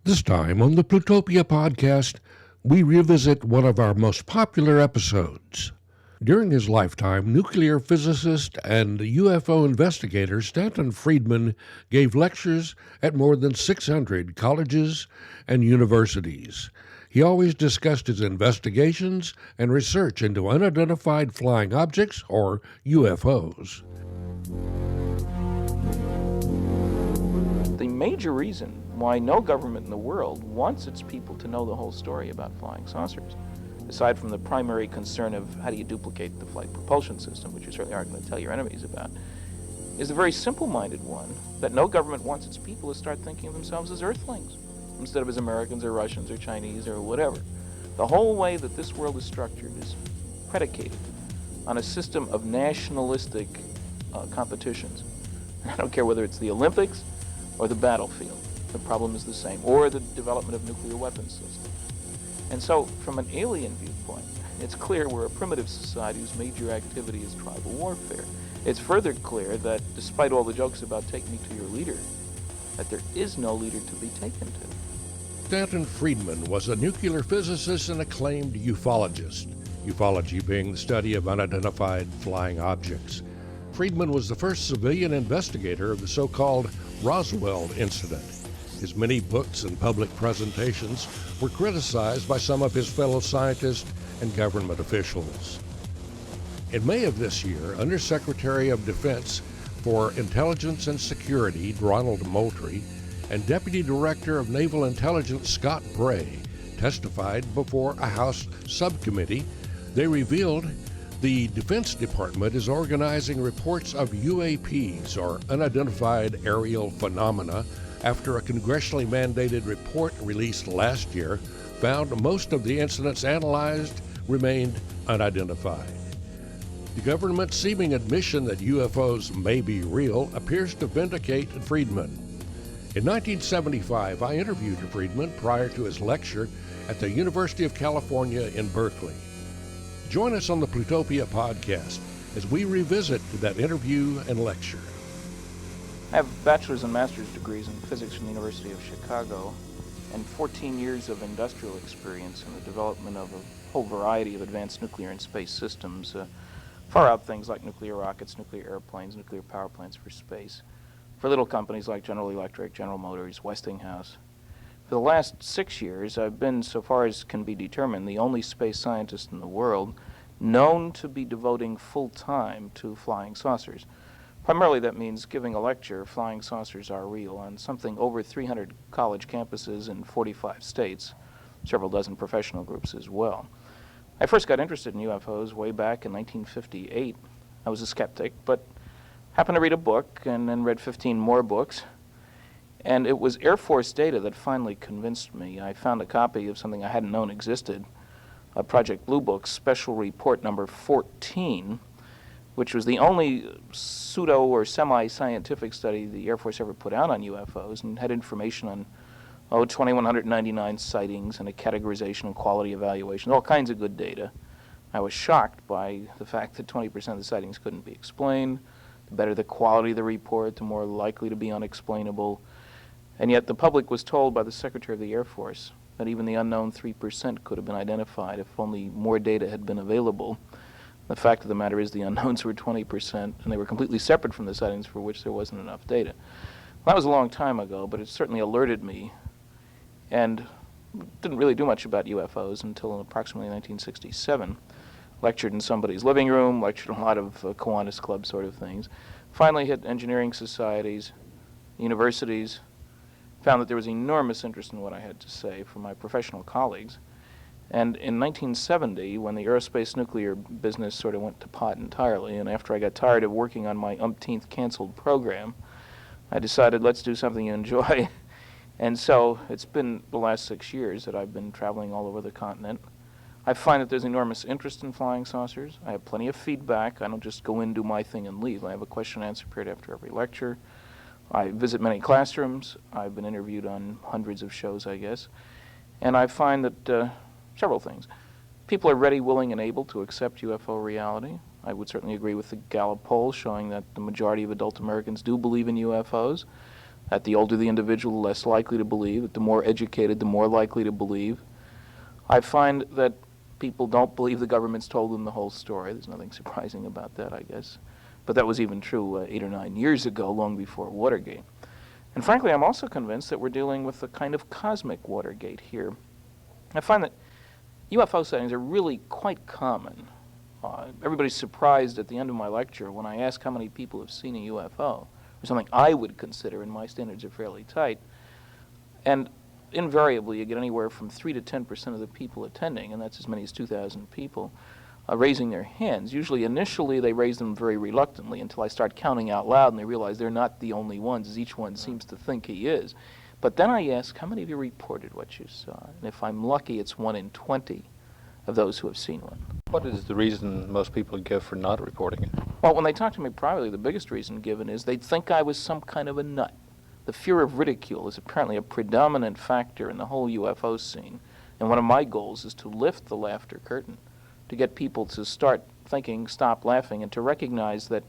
This time on the Plutopia Podcast, we revisit one of our most popular episodes. During his lifetime, nuclear physicist and UFO investigator Stanton Friedman gave lectures at more than 600 colleges and universities. He always discussed his investigations and research into unidentified flying objects, or UFOs. The major reason why no government in the world wants its people to know the whole story about flying saucers, aside from the primary concern of how do you duplicate the flight propulsion system, which you certainly aren't going to tell your enemies about, is the very simple-minded one that no government wants its people to start thinking of themselves as earthlings, instead of as Americans or Russians or Chinese or whatever. The whole way that this world is structured is predicated on a system of nationalistic competitions. I don't care whether it's the Olympics or the battlefield. The problem is the same, or the development of nuclear weapons systems. And so, from an alien viewpoint, it's clear we're a primitive society whose major activity is tribal warfare. It's further clear that, despite all the jokes about take me to your leader, that there is no leader to be taken to. Stanton Friedman was a nuclear physicist and acclaimed ufologist, ufology being the study of unidentified flying objects. Friedman was the first civilian investigator of the so-called Roswell incident. His many books and public presentations were criticized by some of his fellow scientists and government officials. In May of this year, Undersecretary of Defense for Intelligence and Security, Ronald Moultrie, and Deputy Director of Naval Intelligence, Scott Bray, testified before a House subcommittee. They revealed the Defense Department is organizing reports of UAPs, or unidentified aerial phenomena, after a congressionally mandated report released last year found most of the incidents analyzed remained unidentified. The government's seeming admission that UFOs may be real appears to vindicate Friedman. In 1975, I interviewed Friedman prior to his lecture at the University of California in Berkeley. Join us on the Plutopia Podcast as we revisit that interview and lecture. I have bachelor's and master's degrees in physics from the University of Chicago and 14 years of industrial experience in the development of a whole variety of advanced nuclear and space systems, far out things like nuclear rockets, nuclear airplanes, nuclear power plants for space, for little companies like General Electric, General Motors, Westinghouse. For the last 6 years, I've been, so far as can be determined, the only space scientist in the world known to be devoting full time to flying saucers. Primarily that means giving a lecture, Flying Saucers Are Real, on something over 300 college campuses in 45 states, several dozen professional groups as well. I first got interested in UFOs way back in 1958. I was a skeptic, but happened to read a book and then read 15 more books. And it was Air Force data that finally convinced me. I found a copy of something I hadn't known existed, a Project Blue Book Special Report number 14, which was the only pseudo or semi-scientific study the Air Force ever put out on UFOs, and had information on 2,199 sightings and a categorization and quality evaluation, all kinds of good data. I was shocked by the fact that 20% of the sightings couldn't be explained. The better the quality of the report, the more likely to be unexplainable. And yet the public was told by the Secretary of the Air Force that even the unknown 3% could have been identified if only more data had been available. The fact of the matter is the unknowns were 20%, and they were completely separate from the sightings for which there wasn't enough data. Well, that was a long time ago, but it certainly alerted me, and didn't really do much about UFOs until approximately 1967. Lectured in somebody's living room, lectured in a lot of Kiwanis Club sort of things. Finally hit engineering societies, universities, found that there was enormous interest in what I had to say from my professional colleagues. And in 1970, when the aerospace nuclear business sort of went to pot entirely, and after I got tired of working on my umpteenth canceled program, I decided let's do something you enjoy. And so it's been the last 6 years that I've been traveling all over the continent. I find that there's enormous interest in flying saucers. I have plenty of feedback. I don't just go in, do my thing, and leave. I have a question and answer period after every lecture. I visit many classrooms. I've been interviewed on hundreds of shows, I guess. And I find that several things. People are ready, willing, and able to accept UFO reality. I would certainly agree with the Gallup poll showing that the majority of adult Americans do believe in UFOs. That the older the individual, the less likely to believe. That the more educated, the more likely to believe. I find that people don't believe the government's told them the whole story. There's nothing surprising about that, I guess. But that was even true 8 or 9 years ago, long before Watergate. And frankly, I'm also convinced that we're dealing with a kind of cosmic Watergate here. I find that UFO sightings are really quite common. Everybody's surprised at the end of my lecture when I ask how many people have seen a UFO, or something I would consider, and my standards are fairly tight. And invariably, you get anywhere from 3 to 10% of the people attending, and that's as many as 2,000 people, raising their hands. Usually, initially, they raise them very reluctantly until I start counting out loud, and they realize they're not the only ones, as each one seems to think he is. But then I ask, how many of you reported what you saw? And if I'm lucky, it's 1 in 20 of those who have seen one. What is the reason most people give for not reporting it? Well, when they talk to me privately, the biggest reason given is they'd think I was some kind of a nut. The fear of ridicule is apparently a predominant factor in the whole UFO scene. And one of my goals is to lift the laughter curtain, to get people to start thinking, stop laughing, and to recognize that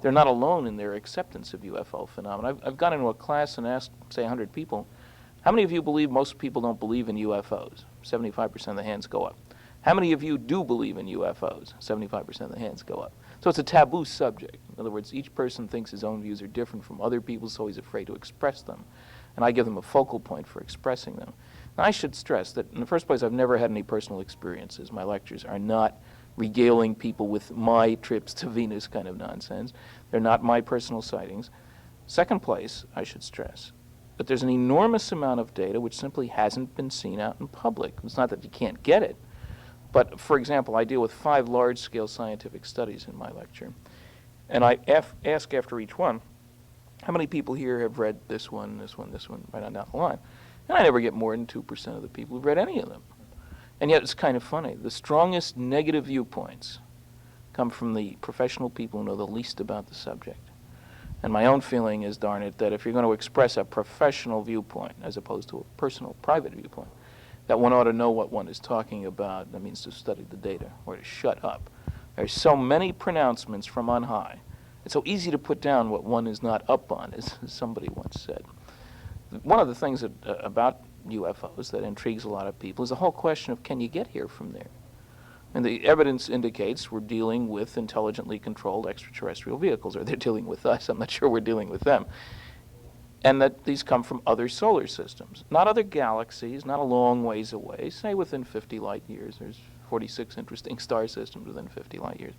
they're not alone in their acceptance of UFO phenomena. I've gone into a class and asked, say, 100 people, how many of you believe most people don't believe in UFOs? 75% of the hands go up. How many of you do believe in UFOs? 75% of the hands go up. So it's a taboo subject. In other words, each person thinks his own views are different from other people's, so he's afraid to express them. And I give them a focal point for expressing them. Now, I should stress that, in the first place, I've never had any personal experiences. My lectures are not regaling people with my trips to Venus kind of nonsense. They're not my personal sightings. Second place, I should stress that there's an enormous amount of data which simply hasn't been seen out in public. It's not that you can't get it. But, for example, I deal with 5 large-scale scientific studies in my lecture. And I ask after each one, how many people here have read this one, this one, this one, right on down the line? And I never get more than 2% of the people who've read any of them. And yet it's kind of funny. The strongest negative viewpoints come from the professional people who know the least about the subject. And my own feeling is, darn it, that if you're going to express a professional viewpoint as opposed to a personal, private viewpoint, that one ought to know what one is talking about. That means to study the data or to shut up. There's so many pronouncements from on high. It's so easy to put down what one is not up on, as somebody once said. One of the things about UFOs that intrigues a lot of people is the whole question of, can you get here from there? And the evidence indicates we're dealing with intelligently controlled extraterrestrial vehicles, or they're dealing with us. I'm not sure we're dealing with them. And that these come from other solar systems, not other galaxies, not a long ways away, say within 50 light years. There's 46 interesting star systems within 50 light years.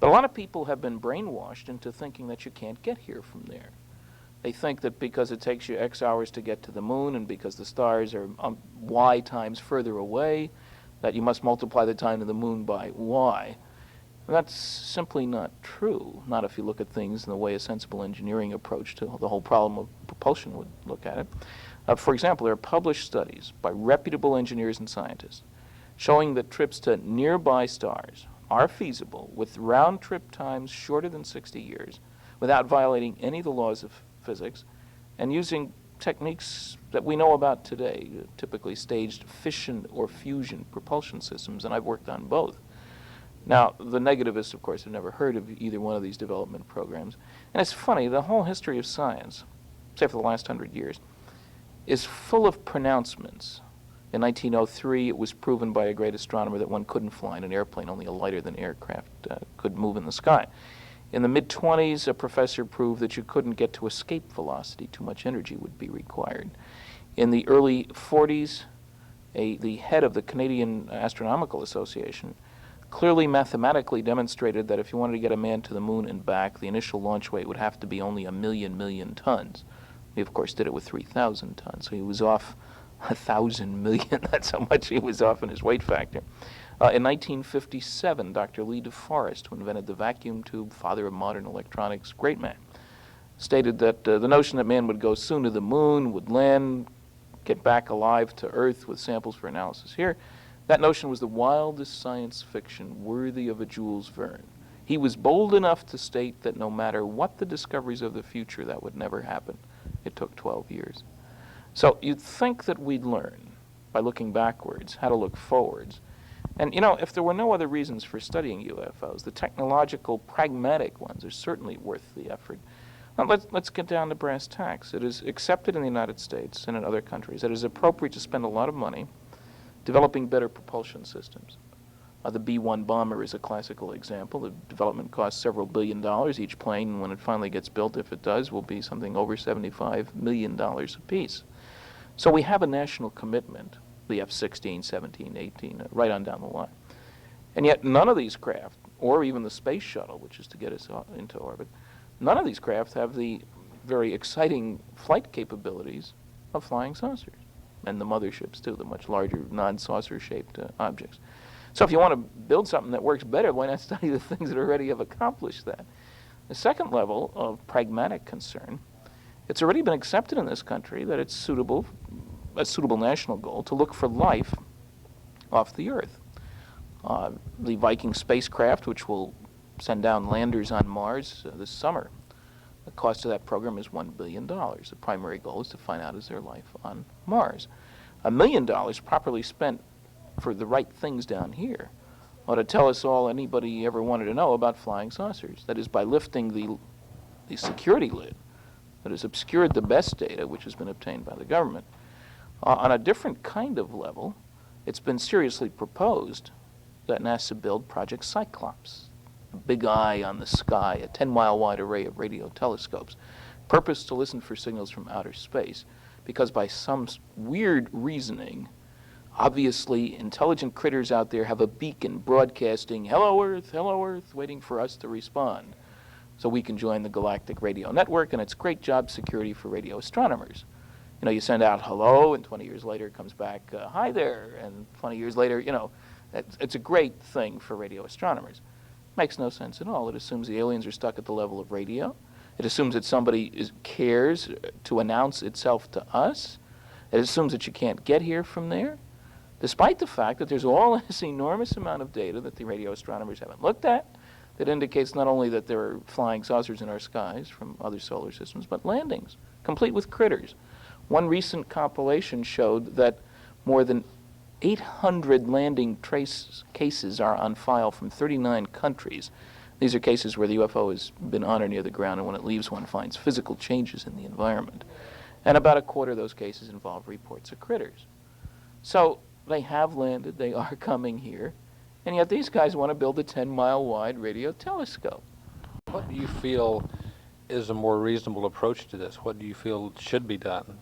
But a lot of people have been brainwashed into thinking that you can't get here from there. They think that because it takes you X hours to get to the moon and because the stars are Y times further away, that you must multiply the time to the moon by Y. That's simply not true, not if you look at things in the way a sensible engineering approach to the whole problem of propulsion would look at it. For example, there are published studies by reputable engineers and scientists showing that trips to nearby stars are feasible with round-trip times shorter than 60 years without violating any of the laws of physics and using techniques that we know about today, typically staged fission or fusion propulsion systems, and I've worked on both. Now, the negativists, of course, have never heard of either one of these development programs. And it's funny, the whole history of science, say for the last 100 years, is full of pronouncements. In 1903, it was proven by a great astronomer that one couldn't fly in an airplane, only a lighter-than aircraft could move in the sky. In the mid-20s, a professor proved that you couldn't get to escape velocity. Too much energy would be required. In the early 40s, the head of the Canadian Astronomical Association clearly mathematically demonstrated that if you wanted to get a man to the moon and back, the initial launch weight would have to be only 1 million tons. He, of course, did it with 3,000 tons, so he was off 1,000 million. That's how much he was off in his weight factor. In 1957, Dr. Lee DeForest, who invented the vacuum tube, father of modern electronics, great man, stated that the notion that man would go soon to the moon, would land, get back alive to Earth with samples for analysis here, that notion was the wildest science fiction worthy of a Jules Verne. He was bold enough to state that no matter what the discoveries of the future, that would never happen. It took 12 years. So you'd think that we'd learn, by looking backwards, how to look forwards. And, you know, if there were no other reasons for studying UFOs, the technological, pragmatic ones are certainly worth the effort. Now let's get down to brass tacks. It is accepted in the United States and in other countries that it is appropriate to spend a lot of money developing better propulsion systems. The B-1 bomber is a classical example. The development costs several $billion each plane. When it finally gets built, if it does, will be something over $75 million apiece. So we have a national commitment, the F-16, 17, 18, right on down the line. And yet none of these craft, or even the space shuttle, which is to get us into orbit, none of these craft have the very exciting flight capabilities of flying saucers. And the motherships, too, the much larger non-saucer-shaped objects. So if you want to build something that works better, why not study the things that already have accomplished that? The second level of pragmatic concern, it's already been accepted in this country that it's a suitable national goal to look for life off the Earth. The Viking spacecraft, which will send down landers on Mars this summer, the cost of that program is $1 billion. The primary goal is to find out is there life on Mars. $1 million properly spent for the right things down here ought to tell us all anybody ever wanted to know about flying saucers. That is, by lifting the security lid that has obscured the best data which has been obtained by the government. On a different kind of level, it's been seriously proposed that NASA build Project Cyclops, a big eye on the sky, a 10-mile wide array of radio telescopes, purposed to listen for signals from outer space, because by some weird reasoning, obviously intelligent critters out there have a beacon broadcasting, hello Earth, waiting for us to respond. So we can join the galactic radio network, and it's great job security for radio astronomers. You know, you send out hello, and 20 years later it comes back, hi there, and 20 years later, you know, it's a great thing for radio astronomers. Makes no sense at all. It assumes the aliens are stuck at the level of radio. It assumes that somebody cares to announce itself to us. It assumes that you can't get here from there, despite the fact that there's all this enormous amount of data that the radio astronomers haven't looked at that indicates not only that there are flying saucers in our skies from other solar systems, but landings, complete with critters. One recent compilation showed that more than 800 landing trace cases are on file from 39 countries. These are cases where the UFO has been on or near the ground, and when it leaves, one finds physical changes in the environment. And about a quarter of those cases involve reports of critters. So they have landed, they are coming here, and yet these guys want to build a 10-mile wide radio telescope. What do you feel is a more reasonable approach to this? What do you feel should be done?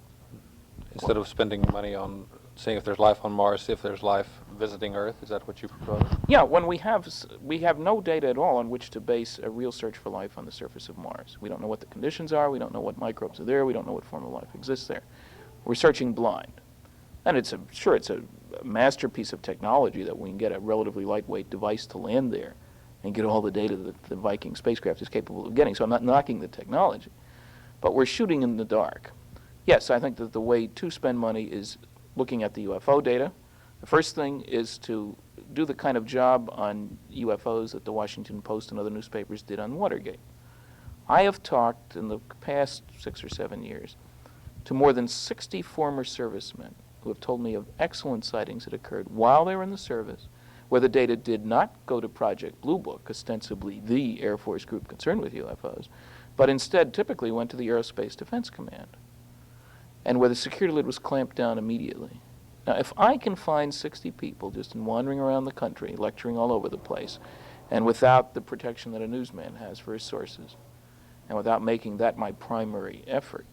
Instead of spending money on seeing if there's life on Mars, if there's life visiting Earth, is that what you propose? Yeah, when we have no data at all on which to base a real search for life on the surface of Mars. We don't know what the conditions are, we don't know what microbes are there, we don't know what form of life exists there. We're searching blind. And it's a masterpiece of technology that we can get a relatively lightweight device to land there and get all the data that the Viking spacecraft is capable of getting. So I'm not knocking the technology, but we're shooting in the dark. Yes, I think that the way to spend money is looking at the UFO data. The first thing is to do the kind of job on UFOs that the Washington Post and other newspapers did on Watergate. I have talked in the past 6 or 7 years to more than 60 former servicemen who have told me of excellent sightings that occurred while they were in the service, where the data did not go to Project Blue Book, ostensibly the Air Force group concerned with UFOs, but instead typically went to the Aerospace Defense Command, and where the security lid was clamped down immediately. Now, if I can find 60 people just in wandering around the country, lecturing all over the place, and without the protection that a newsman has for his sources, and without making that my primary effort,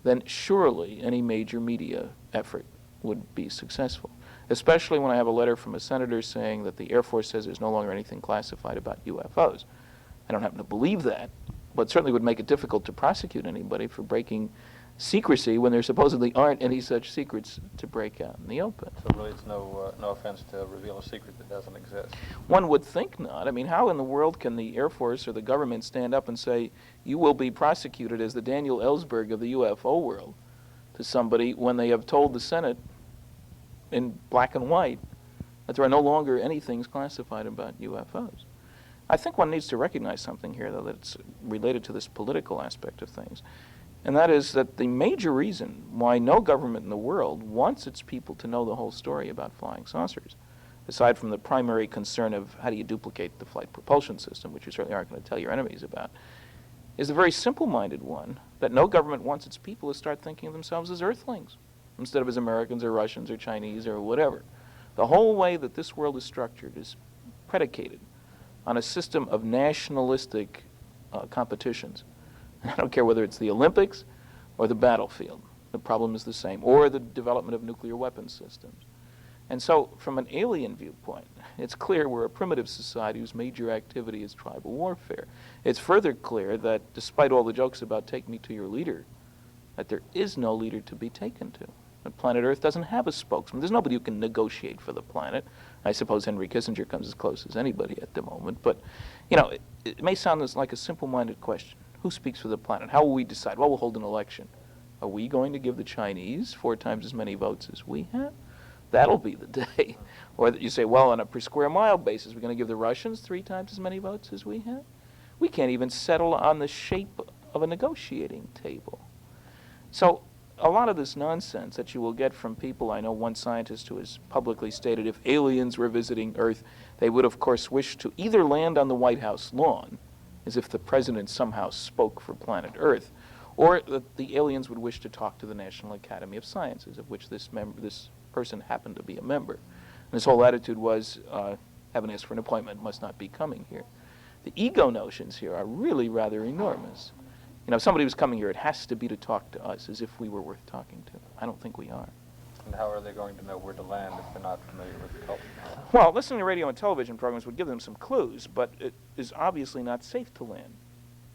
then surely any major media effort would be successful, especially when I have a letter from a senator saying that the Air Force says there's no longer anything classified about UFOs. I don't happen to believe that, but certainly would make it difficult to prosecute anybody for breaking secrecy when there supposedly aren't any such secrets to break out in the open. So really it's no offense to reveal a secret that doesn't exist. One would think not. I mean, how in the world can the Air Force or the government stand up and say, you will be prosecuted as the Daniel Ellsberg of the UFO world to somebody when they have told the Senate in black and white that there are no longer any things classified about UFOs? I think one needs to recognize something here, though, that's related to this political aspect of things. And that is that the major reason why no government in the world wants its people to know the whole story about flying saucers, aside from the primary concern of how do you duplicate the flight propulsion system, which you certainly aren't going to tell your enemies about, is the very simple-minded one, that no government wants its people to start thinking of themselves as earthlings instead of as Americans or Russians or Chinese or whatever. The whole way that this world is structured is predicated on a system of nationalistic competitions. I don't care whether it's the Olympics or the battlefield. The problem is the same, or the development of nuclear weapons systems. And so, from an alien viewpoint, it's clear we're a primitive society whose major activity is tribal warfare. It's further clear that, despite all the jokes about take me to your leader, that there is no leader to be taken to. That planet Earth doesn't have a spokesman. There's nobody who can negotiate for the planet. I suppose Henry Kissinger comes as close as anybody at the moment. But, you know, it may sound like a simple-minded question. Who speaks for the planet? How will we decide? Well, we'll hold an election. Are we going to give the Chinese 4 times as many votes as we have? That'll be the day. Or that you say, well, on a per square mile basis, we're going to give the Russians 3 times as many votes as we have? We can't even settle on the shape of a negotiating table. So a lot of this nonsense that you will get from people, I know one scientist who has publicly stated if aliens were visiting Earth, they would, of course, wish to either land on the White House lawn, as if the president somehow spoke for planet Earth, or that the aliens would wish to talk to the National Academy of Sciences, of which this person happened to be a member. And his whole attitude was, haven't asked for an appointment, must not be coming here. The ego notions here are really rather enormous. You know, if somebody was coming here, it has to be to talk to us, as if we were worth talking to. I don't think we are. And how are they going to know where to land if they're not familiar with the culture? Well, listening to radio and television programs would give them some clues, but it is obviously not safe to land.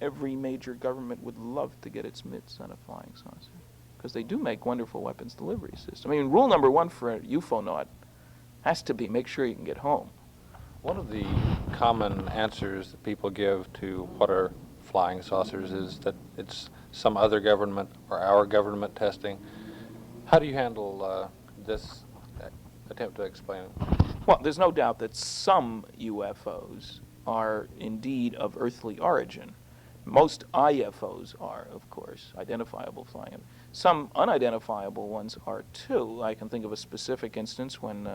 Every major government would love to get its mitts on a flying saucer, because they do make wonderful weapons delivery systems. I mean, rule number 1 for a UFOnaut has to be make sure you can get home. One of the common answers that people give to what are flying saucers is that it's some other government or our government testing. How do you handle this attempt to explain it? Well, there's no doubt that some UFOs are indeed of earthly origin. Most IFOs are, of course, identifiable flying. Some unidentifiable ones are too. I can think of a specific instance when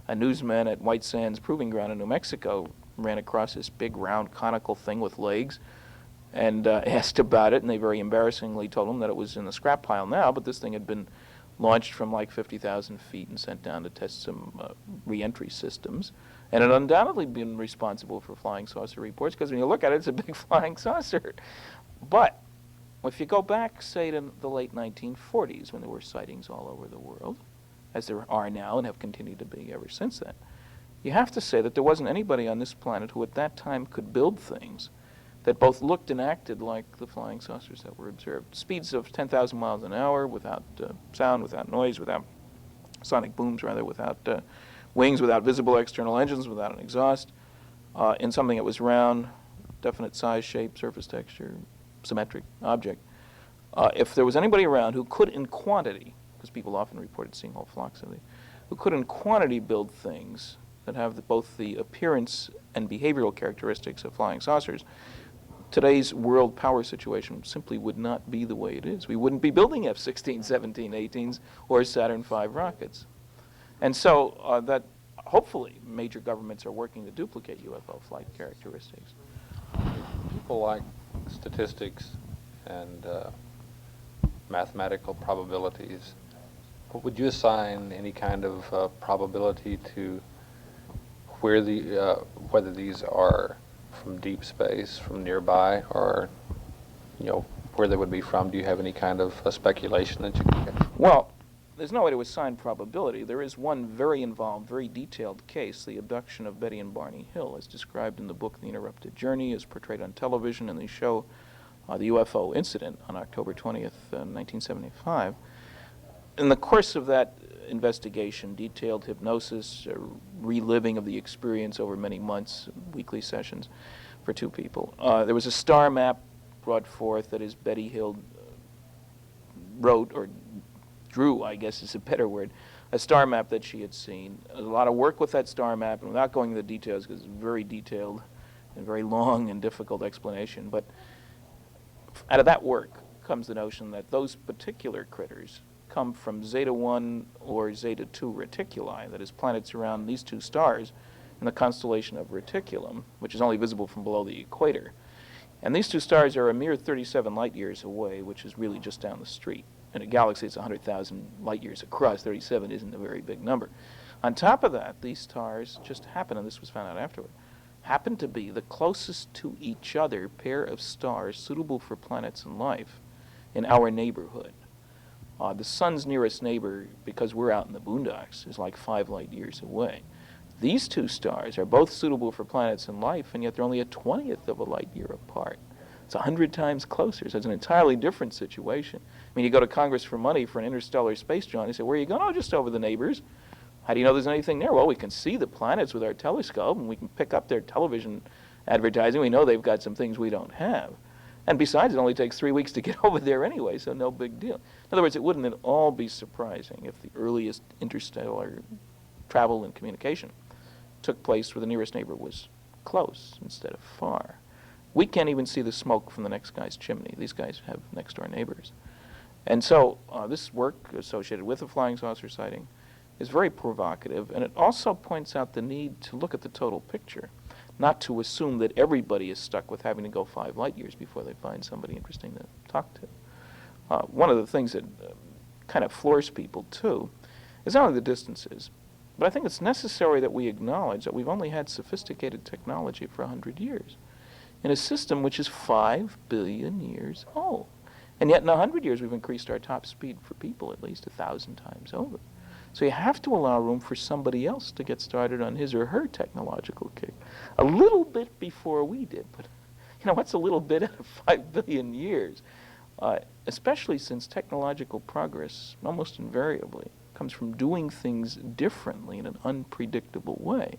a newsman at White Sands Proving Ground in New Mexico ran across this big round conical thing with legs and asked about it, and they very embarrassingly told him that it was in the scrap pile now, but this thing had been launched from like 50,000 feet and sent down to test some re-entry systems. And it undoubtedly been responsible for flying saucer reports, because when you look at it, it's a big flying saucer. But if you go back, say, to the late 1940s, when there were sightings all over the world, as there are now and have continued to be ever since then, you have to say that there wasn't anybody on this planet who at that time could build things that both looked and acted like the flying saucers that were observed. Speeds of 10,000 miles an hour, without sound, without noise, without sonic booms, rather, without wings, without visible external engines, without an exhaust, in something that was round, definite size, shape, surface texture, symmetric object. If there was anybody around who could in quantity, because people often reported seeing whole flocks of these, who could in quantity build things that have both the appearance and behavioral characteristics of flying saucers, today's world power situation simply would not be the way it is. We wouldn't be building F-16, 17, 18s, or Saturn V rockets. And so that hopefully major governments are working to duplicate UFO flight characteristics. People like statistics and mathematical probabilities. Would you assign any kind of probability to where whether these are from deep space, from nearby, or where they would be from? Do you have any kind of speculation that you can get? Well, there's no way to assign probability. There is one very involved, very detailed case, the abduction of Betty and Barney Hill, as described in the book The Interrupted Journey, as portrayed on television in the show The UFO Incident on October 20th, 1975. In the course of that investigation, detailed hypnosis, reliving of the experience over many months, weekly sessions for 2 people. There was a star map brought forth that is Betty Hill wrote, or drew, I guess is a better word, a star map that she had seen. A lot of work with that star map, and without going into the details, because it's very detailed and very long and difficult explanation, but out of that work comes the notion that those particular critters come from Zeta 1 or Zeta 2 reticuli, that is, planets around these 2 stars in the constellation of Reticulum, which is only visible from below the equator. And these two stars are a mere 37 light years away, which is really just down the street. In a galaxy, it's 100,000 light years across. 37 isn't a very big number. On top of that, these stars just happen, and this was found out afterward, happen to be the closest to each other pair of stars suitable for planets and life in our neighborhood. The sun's nearest neighbor, because we're out in the boondocks, is like 5 light years away. These two stars are both suitable for planets and life, and yet they're only a 20th of a light year apart. It's 100 times closer, so it's an entirely different situation. I mean, you go to Congress for money for an interstellar space jaunt, you say, where are you going? Oh, just over the neighbors. How do you know there's anything there? Well, we can see the planets with our telescope, and we can pick up their television advertising. We know they've got some things we don't have. And besides, it only takes 3 weeks to get over there anyway, so no big deal. In other words, it wouldn't at all be surprising if the earliest interstellar travel and communication took place where the nearest neighbor was close instead of far. We can't even see the smoke from the next guy's chimney. These guys have next-door neighbors. And so this work associated with the flying saucer sighting is very provocative, and it also points out the need to look at the total picture, not to assume that everybody is stuck with having to go 5 light years before they find somebody interesting to talk to. One of the things that kind of floors people, too, is not only the distances, but I think it's necessary that we acknowledge that we've only had sophisticated technology for 100 years in a system which is 5 billion years old. And yet in 100 years, we've increased our top speed for people at least 1,000 times over. So you have to allow room for somebody else to get started on his or her technological kick a little bit before we did. But, you know, what's a little bit out of 5 billion years? Especially since technological progress, almost invariably, comes from doing things differently in an unpredictable way.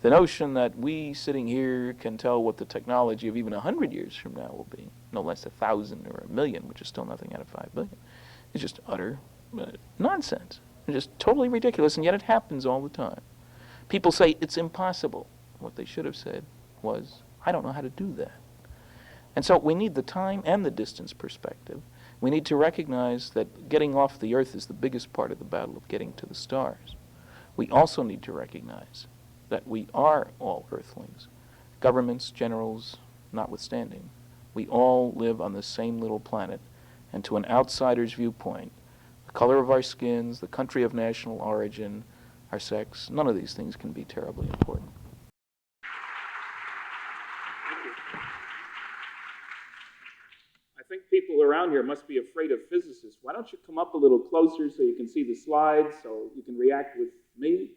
The notion that we sitting here can tell what the technology of even 100 years from now will be, no less 1,000 or 1,000,000, which is still nothing out of 5 billion, is just utter nonsense. It's just totally ridiculous, and yet it happens all the time. People say it's impossible. What they should have said was, I don't know how to do that. And so we need the time and the distance perspective. We need to recognize that getting off the Earth is the biggest part of the battle of getting to the stars. We also need to recognize that we are all Earthlings, governments, generals notwithstanding. We all live on the same little planet, and to an outsider's viewpoint, the color of our skins, the country of national origin, our sex, none of these things can be terribly important. I think people around here must be afraid of physicists. Why don't you come up a little closer so you can see the slides, so you can react with me?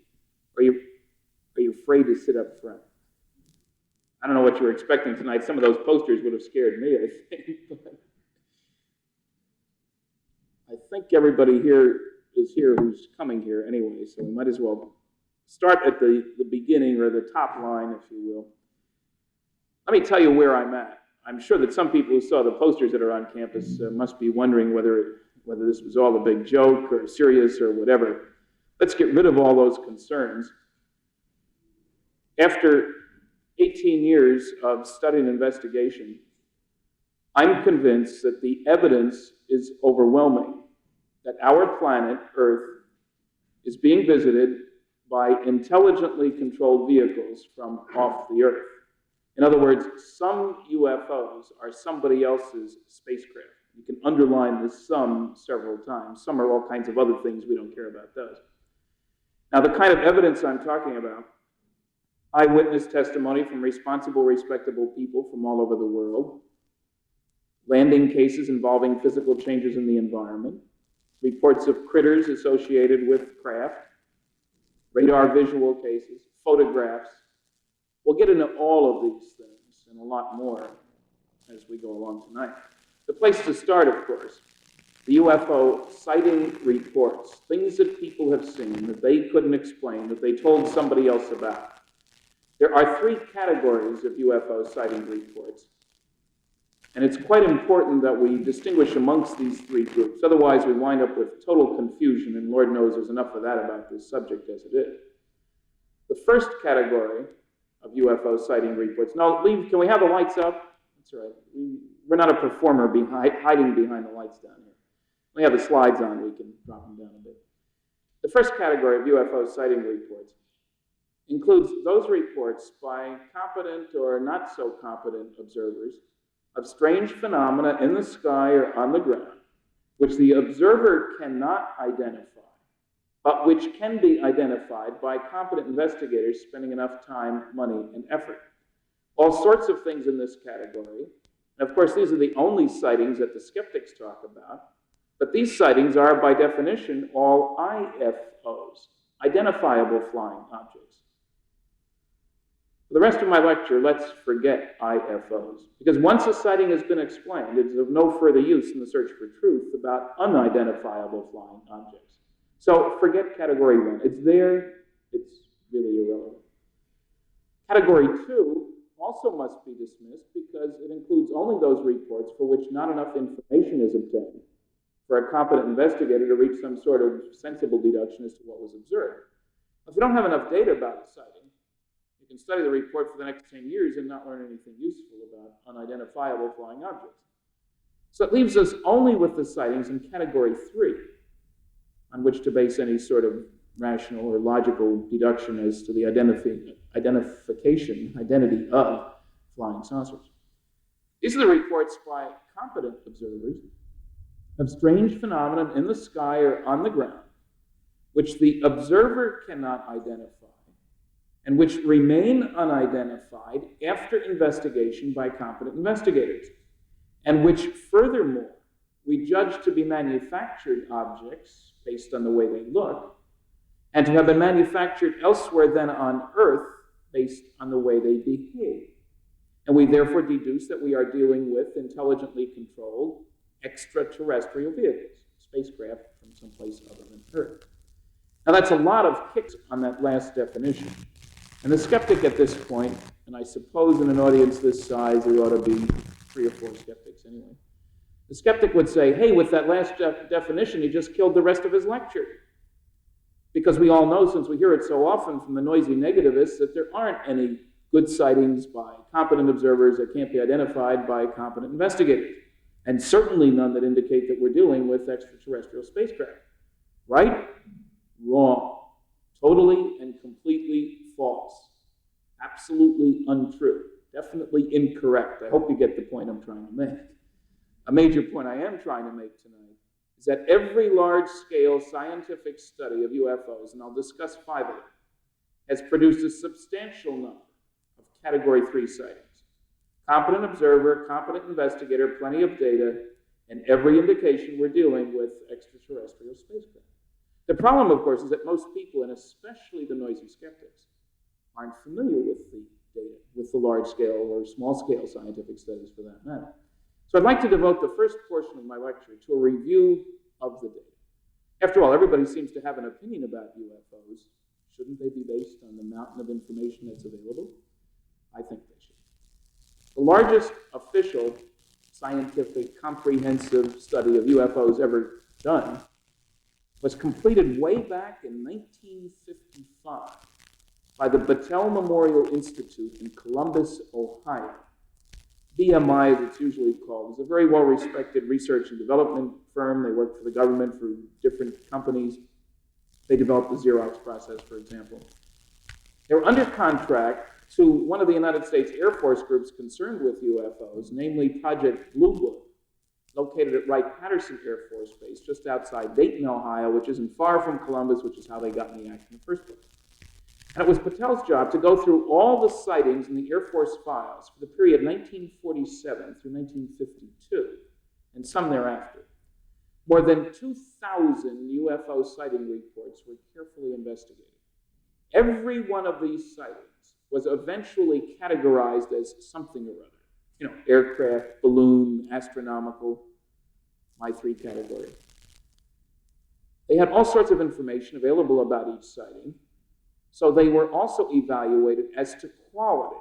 Or are you afraid to sit up front? I don't know what you were expecting tonight. Some of those posters would have scared me, I think. I think everybody here is here who's coming here anyway, so we might as well start at the beginning, or the top line, if you will. Let me tell you where I'm at. I'm sure that some people who saw the posters that are on campus must be wondering whether this was all a big joke or serious or whatever. Let's get rid of all those concerns. After 18 years of study and investigation, I'm convinced that the evidence is overwhelming that our planet, Earth, is being visited by intelligently controlled vehicles from off the Earth. In other words, some UFOs are somebody else's spacecraft. You can underline this "some" several times. Some are all kinds of other things. We don't care about those. Now, the kind of evidence I'm talking about, eyewitness testimony from responsible, respectable people from all over the world, landing cases involving physical changes in the environment, reports of critters associated with craft, radar visual cases, photographs. We'll get into all of these things and a lot more as we go along tonight. The place to start, of course, the UFO sighting reports, things that people have seen that they couldn't explain, that they told somebody else about. There are 3 categories of UFO sighting reports, and it's quite important that we distinguish amongst these 3 groups. Otherwise, we wind up with total confusion, and Lord knows there's enough of that about this subject as it is. The first category of UFO sighting reports. Now, can we have the lights up? That's all right. We're not a performer hiding behind the lights down here. We have the slides on, we can drop them down a bit. The first category of UFO sighting reports includes those reports by competent or not so competent observers of strange phenomena in the sky or on the ground, which the observer cannot identify, but which can be identified by competent investigators spending enough time, money, and effort. All sorts of things in this category. And of course, these are the only sightings that the skeptics talk about. But these sightings are, by definition, all IFOs, identifiable flying objects. For the rest of my lecture, let's forget IFOs, because once a sighting has been explained, it's of no further use in the search for truth about unidentifiable flying objects. So forget category 1. It's there, it's really irrelevant. Category 2 also must be dismissed because it includes only those reports for which not enough information is obtained for a competent investigator to reach some sort of sensible deduction as to what was observed. If you don't have enough data about a sighting, you can study the report for the next 10 years and not learn anything useful about unidentifiable flying objects. So it leaves us only with the sightings in category 3, on which to base any sort of rational or logical deduction as to the identity of flying saucers. These are the reports by competent observers of strange phenomena in the sky or on the ground, which the observer cannot identify, and which remain unidentified after investigation by competent investigators, and which, furthermore, we judge to be manufactured objects based on the way they look, and to have been manufactured elsewhere than on Earth based on the way they behave. And we therefore deduce that we are dealing with intelligently controlled extraterrestrial vehicles, spacecraft from someplace other than Earth. Now that's a lot of kicks on that last definition. And the skeptic at this point, and I suppose in an audience this size there ought to be 3 or 4 skeptics anyway, the skeptic would say, hey, with that last definition, he just killed the rest of his lecture. Because we all know, since we hear it so often from the noisy negativists, that there aren't any good sightings by competent observers that can't be identified by competent investigators. And certainly none that indicate that we're dealing with extraterrestrial spacecraft. Right? Wrong. Totally and completely false. Absolutely untrue. Definitely incorrect. I hope you get the point I'm trying to make. A major point I am trying to make tonight is that every large-scale scientific study of UFOs, and I'll discuss 5 of them, has produced a substantial number of Category 3 sightings. Competent observer, competent investigator, plenty of data, and every indication we're dealing with extraterrestrial spacecraft. The problem, of course, is that most people, and especially the noisy skeptics, aren't familiar with the data, with the large-scale or small-scale scientific studies for that matter. So I'd like to devote the first portion of my lecture to a review of the data. After all, everybody seems to have an opinion about UFOs. Shouldn't they be based on the mountain of information that's available? I think they should. The largest official scientific comprehensive study of UFOs ever done was completed way back in 1955 by the Battelle Memorial Institute in Columbus, Ohio. BMI, as it's usually called, is a very well-respected research and development firm. They work for the government, for different companies. They developed the Xerox process, for example. They were under contract to one of the United States Air Force groups concerned with UFOs, namely Project Blue Book, located at Wright-Patterson Air Force Base, just outside Dayton, Ohio, which isn't far from Columbus, which is how they got in the act in the first place. And it was Patel's job to go through all the sightings in the Air Force files for the period 1947 through 1952, and some thereafter. More than 2,000 UFO sighting reports were carefully investigated. Every one of these sightings was eventually categorized as something or other. You know, aircraft, balloon, astronomical, my 3 categories. They had all sorts of information available about each sighting, so they were also evaluated as to quality.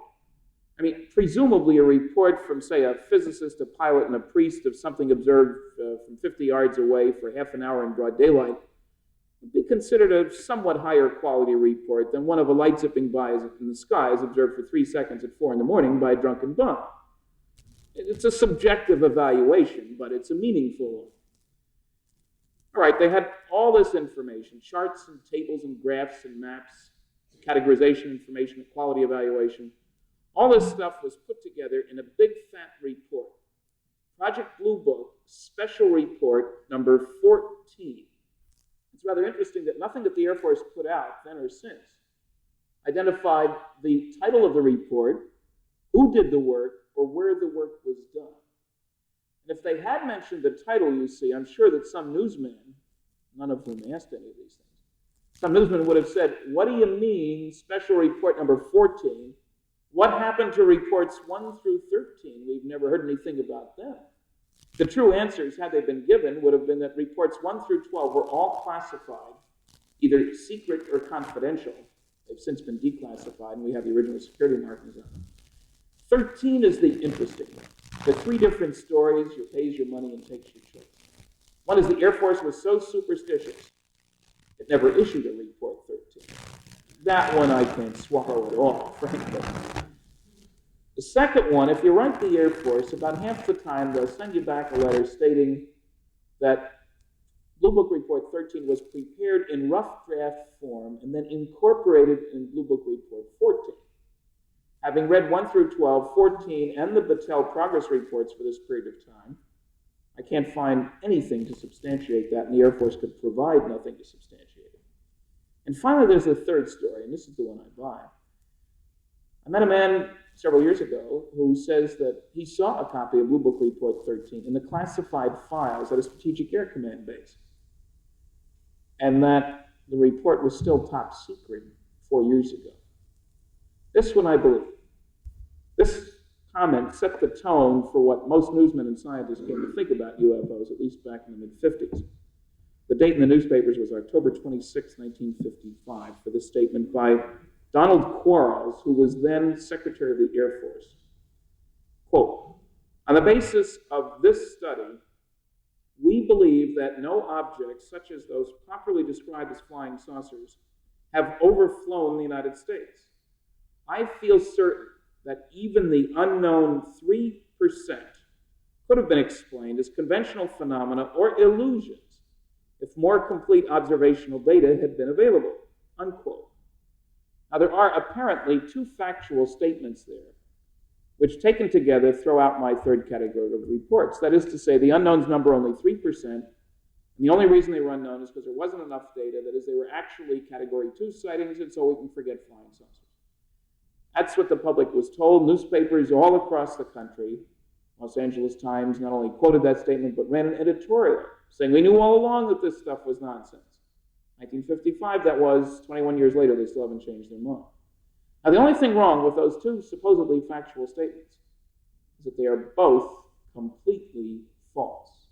I mean, presumably a report from, say, a physicist, a pilot, and a priest of something observed from 50 yards away for half an hour in broad daylight would be considered a somewhat higher quality report than one of a light zipping by in the skies observed for 3 seconds at 4 in the morning by a drunken bum. It's a subjective evaluation, but it's a meaningful one. All right, they had all this information, charts and tables and graphs and maps, categorization information, quality evaluation. All this stuff was put together in a big fat report Project Blue Book, Special Report number 14. It's rather interesting that nothing that the Air Force put out then or since identified the title of the report, who did the work, or where the work was done. And if they had mentioned the title, you see, I'm sure that some newsman, none of whom asked any of these things, some newsman would have said, what do you mean, Special Report number 14? What happened to reports 1 through 13? We've never heard anything about them. The true answers, had they been given, would have been that reports 1 through 12 were all classified, either secret or confidential. They've since been declassified, and we have the original security markings on them. 13 is the interesting one. The 3 different stories, you pays your money and takes your choice. One is the Air Force was so superstitious, it never issued a report 13. That one I can't swallow at all, frankly. The second one, if you write the Air Force, about half the time they'll send you back a letter stating that Blue Book Report 13 was prepared in rough draft form and then incorporated in Blue Book Report 14. Having read 1 through 12, 14, and the Battelle progress reports for this period of time, I can't find anything to substantiate that, and the Air Force could provide nothing to substantiate it. And finally, there's a third story, and this is the one I buy. I met a man several years ago who says that he saw a copy of Blue Book Report 13 in the classified files at a Strategic Air Command base, and that the report was still top secret 4 years ago. This one I believe. This comment set the tone for what most newsmen and scientists came to think about UFOs, at least back in the mid-50s. The date in the newspapers was October 26, 1955, for this statement by Donald Quarles, who was then Secretary of the Air Force. Quote, on the basis of this study, we believe that no objects, such as those properly described as flying saucers, have overflown the United States. I feel certain that even the unknown 3% could have been explained as conventional phenomena or illusions if more complete observational data had been available, unquote. Now, there are apparently 2 factual statements there, which taken together throw out my third category of reports. That is to say, the unknowns number only 3%, and the only reason they were unknown is because there wasn't enough data. That is, they were actually Category 2 sightings, and so we can forget flying saucers. That's what the public was told. Newspapers all across the country, Los Angeles Times, not only quoted that statement, but ran an editorial saying we knew all along that this stuff was nonsense. 1955, that was. 21 years later, they still haven't changed their mind. Now, the only thing wrong with those 2 supposedly factual statements is that they are both completely false.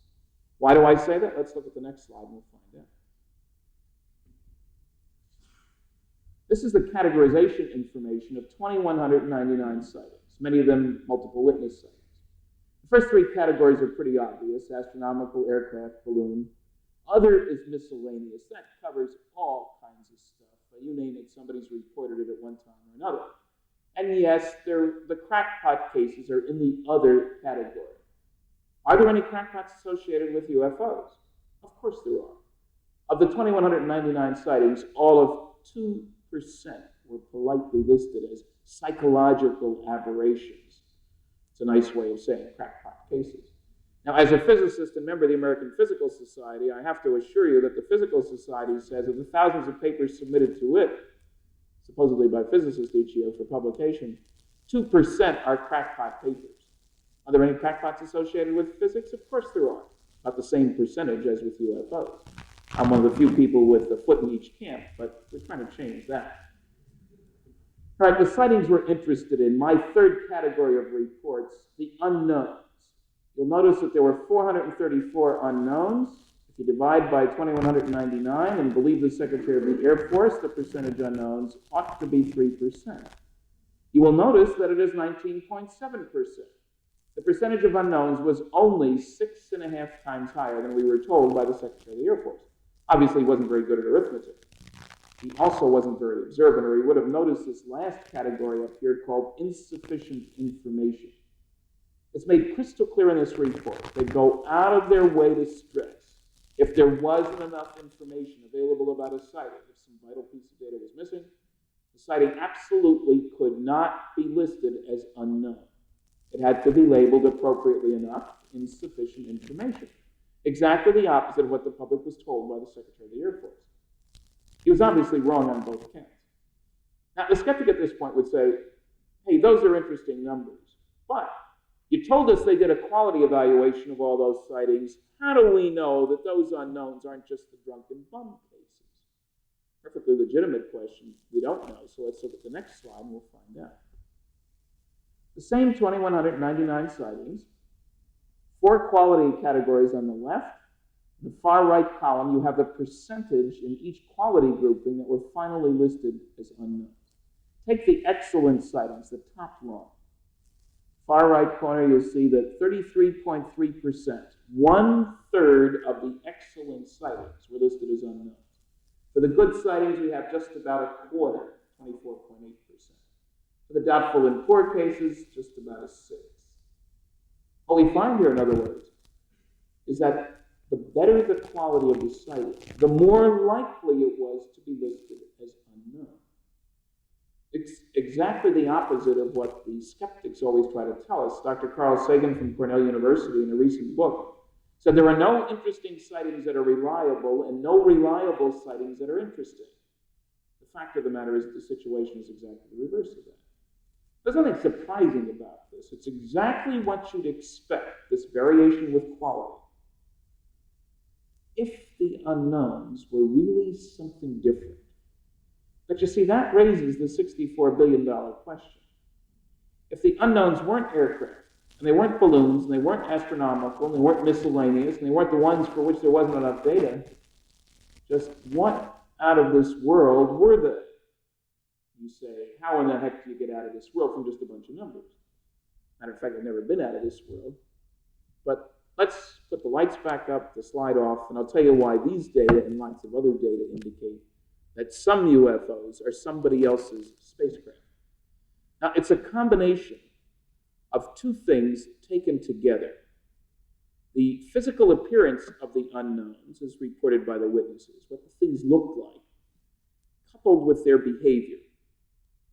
Why do I say that? Let's look at the next slide and we'll find out. This is the categorization information of 2,199 sightings, many of them multiple witness sightings. The first 3 categories are pretty obvious: astronomical, aircraft, balloon. Other is miscellaneous. That covers all kinds of stuff. You name it, somebody's reported it at one time or another. And yes, the crackpot cases are in the other category. Are there any crackpots associated with UFOs? Of course there are. Of the 2,199 sightings, all of 2% were politely listed as psychological aberrations. It's a nice way of saying crackpot cases. Now, as a physicist and member of the American Physical Society, I have to assure you that the Physical Society says of the thousands of papers submitted to it, supposedly by physicists each year for publication, 2% are crackpot papers. Are there any crackpots associated with physics? Of course there are. About the same percentage as with UFOs. I'm one of the few people with a foot in each camp, but we're trying to change that. All right, the sightings we're interested in, my third category of reports, the unknowns. You'll notice that there were 434 unknowns. If you divide by 2,199 and believe the Secretary of the Air Force, the percentage unknowns ought to be 3%. You will notice that it is 19.7%. The percentage of unknowns was only 6.5 times higher than we were told by the Secretary of the Air Force. Obviously, he wasn't very good at arithmetic. He also wasn't very observant, or he would have noticed this last category up here called insufficient information. It's made crystal clear in this report. They go out of their way to stress if there wasn't enough information available about a sighting, if some vital piece of data was missing, the sighting absolutely could not be listed as unknown. It had to be labeled appropriately enough, insufficient information. Exactly the opposite of what the public was told by the Secretary of the Air Force. He was obviously wrong on both counts. Now, the skeptic at this point would say, hey, those are interesting numbers, but you told us they did a quality evaluation of all those sightings. How do we know that those unknowns aren't just the drunken bum cases? Perfectly legitimate question. We don't know, so let's look at the next slide and we'll find out. The same 2,199 sightings, 4 quality categories on the left. In the far right column, you have the percentage in each quality grouping that were finally listed as unknowns. Take the excellent sightings, the top line. Far right corner, you'll see that 33.3%, 1/3 of the excellent sightings were listed as unknowns. For the good sightings, we have just about a quarter, 24.8%. For the doubtful and poor cases, just about a 6. What we find here, in other words, is that the better the quality of the sighting, the more likely it was to be listed as unknown. It's exactly the opposite of what the skeptics always try to tell us. Dr. Carl Sagan from Cornell University, in a recent book, said there are no interesting sightings that are reliable and no reliable sightings that are interesting. The fact of the matter is that the situation is exactly the reverse of that. There's nothing surprising about this. It's exactly what you'd expect, this variation with quality. If the unknowns were really something different. But you see, that raises the $64 billion question. If the unknowns weren't aircraft, and they weren't balloons, and they weren't astronomical, and they weren't miscellaneous, and they weren't the ones for which there wasn't enough data, just what out of this world were they? You say, how in the heck do you get out of this world from just a bunch of numbers? Matter of fact, I've never been out of this world. But let's put the lights back up, the slide off, and I'll tell you why these data and lots of other data indicate that some UFOs are somebody else's spacecraft. Now, it's a combination of two things taken together. The physical appearance of the unknowns, as reported by the witnesses, what the things look like, coupled with their behavior.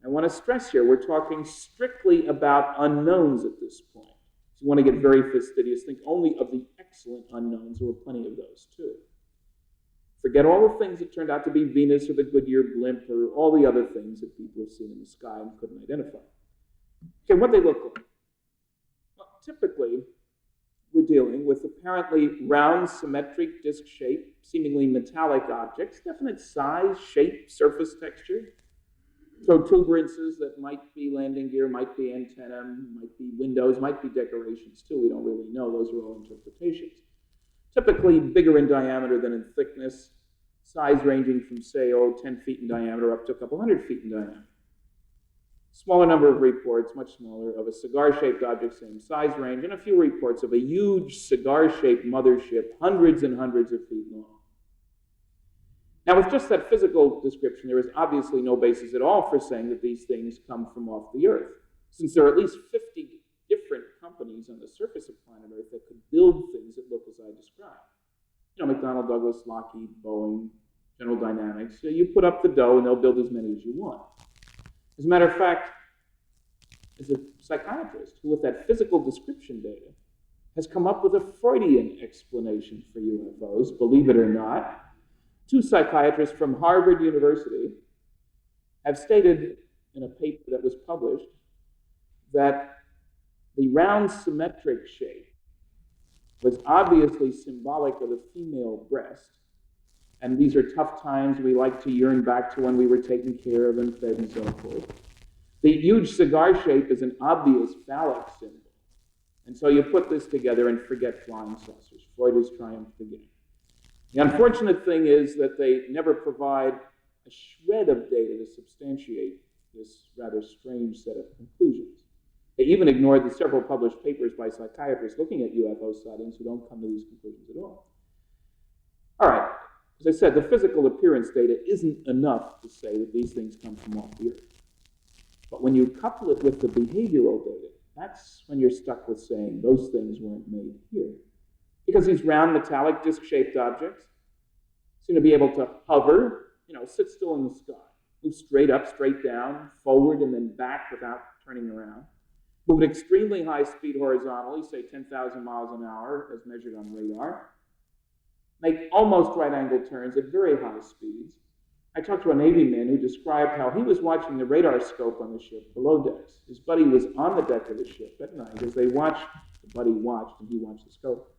I want to stress here, we're talking strictly about unknowns at this point. If you want to get very fastidious, think only of the excellent unknowns. There were plenty of those too. Forget all the things that turned out to be Venus or the Goodyear blimp or all the other things that people have seen in the sky and couldn't identify. Okay, what they look like. Well, typically, we're dealing with apparently round, symmetric, disc-shaped, seemingly metallic objects, definite size, shape, surface texture, protuberances that might be landing gear, might be antenna, might be windows, might be decorations too. We don't really know. Those are all interpretations. Typically bigger in diameter than in thickness, size ranging from, say, 10 feet in diameter up to a couple hundred feet in diameter. Smaller number of reports, much smaller, of a cigar-shaped object, same size range, and a few reports of a huge cigar-shaped mothership, hundreds and hundreds of feet long. Now, with just that physical description, there is obviously no basis at all for saying that these things come from off the Earth, since there are at least 50 different companies on the surface of planet Earth that could build things that look as I described. You know, McDonnell Douglas, Lockheed, Boeing, General Dynamics. So you put up the dough and they'll build as many as you want. As a matter of fact, as a psychiatrist who, with that physical description data, has come up with a Freudian explanation for UFOs, believe it or not. 2 psychiatrists from Harvard University have stated in a paper that was published that the round symmetric shape was obviously symbolic of the female breast. And these are tough times. We like to yearn back to when we were taken care of and fed and so forth. The huge cigar shape is an obvious phallic symbol. And so you put this together and forget flying saucers. Freud has triumphed again. The unfortunate thing is that they never provide a shred of data to substantiate this rather strange set of conclusions. They even ignored the several published papers by psychiatrists looking at UFO sightings who don't come to these conclusions at all. All right, as I said, the physical appearance data isn't enough to say that these things come from off the Earth. But when you couple it with the behavioral data, that's when you're stuck with saying those things weren't made here. Because these round, metallic, disc-shaped objects seem to be able to hover, sit still in the sky, move straight up, straight down, forward, and then back without turning around. move at extremely high speed horizontally, say 10,000 miles an hour as measured on radar, make almost right-angle turns at very high speeds. I talked to a Navy man who described how he was watching the radar scope on the ship below decks. His buddy was on the deck of the ship at night. As they watched, the buddy watched and he watched the scope.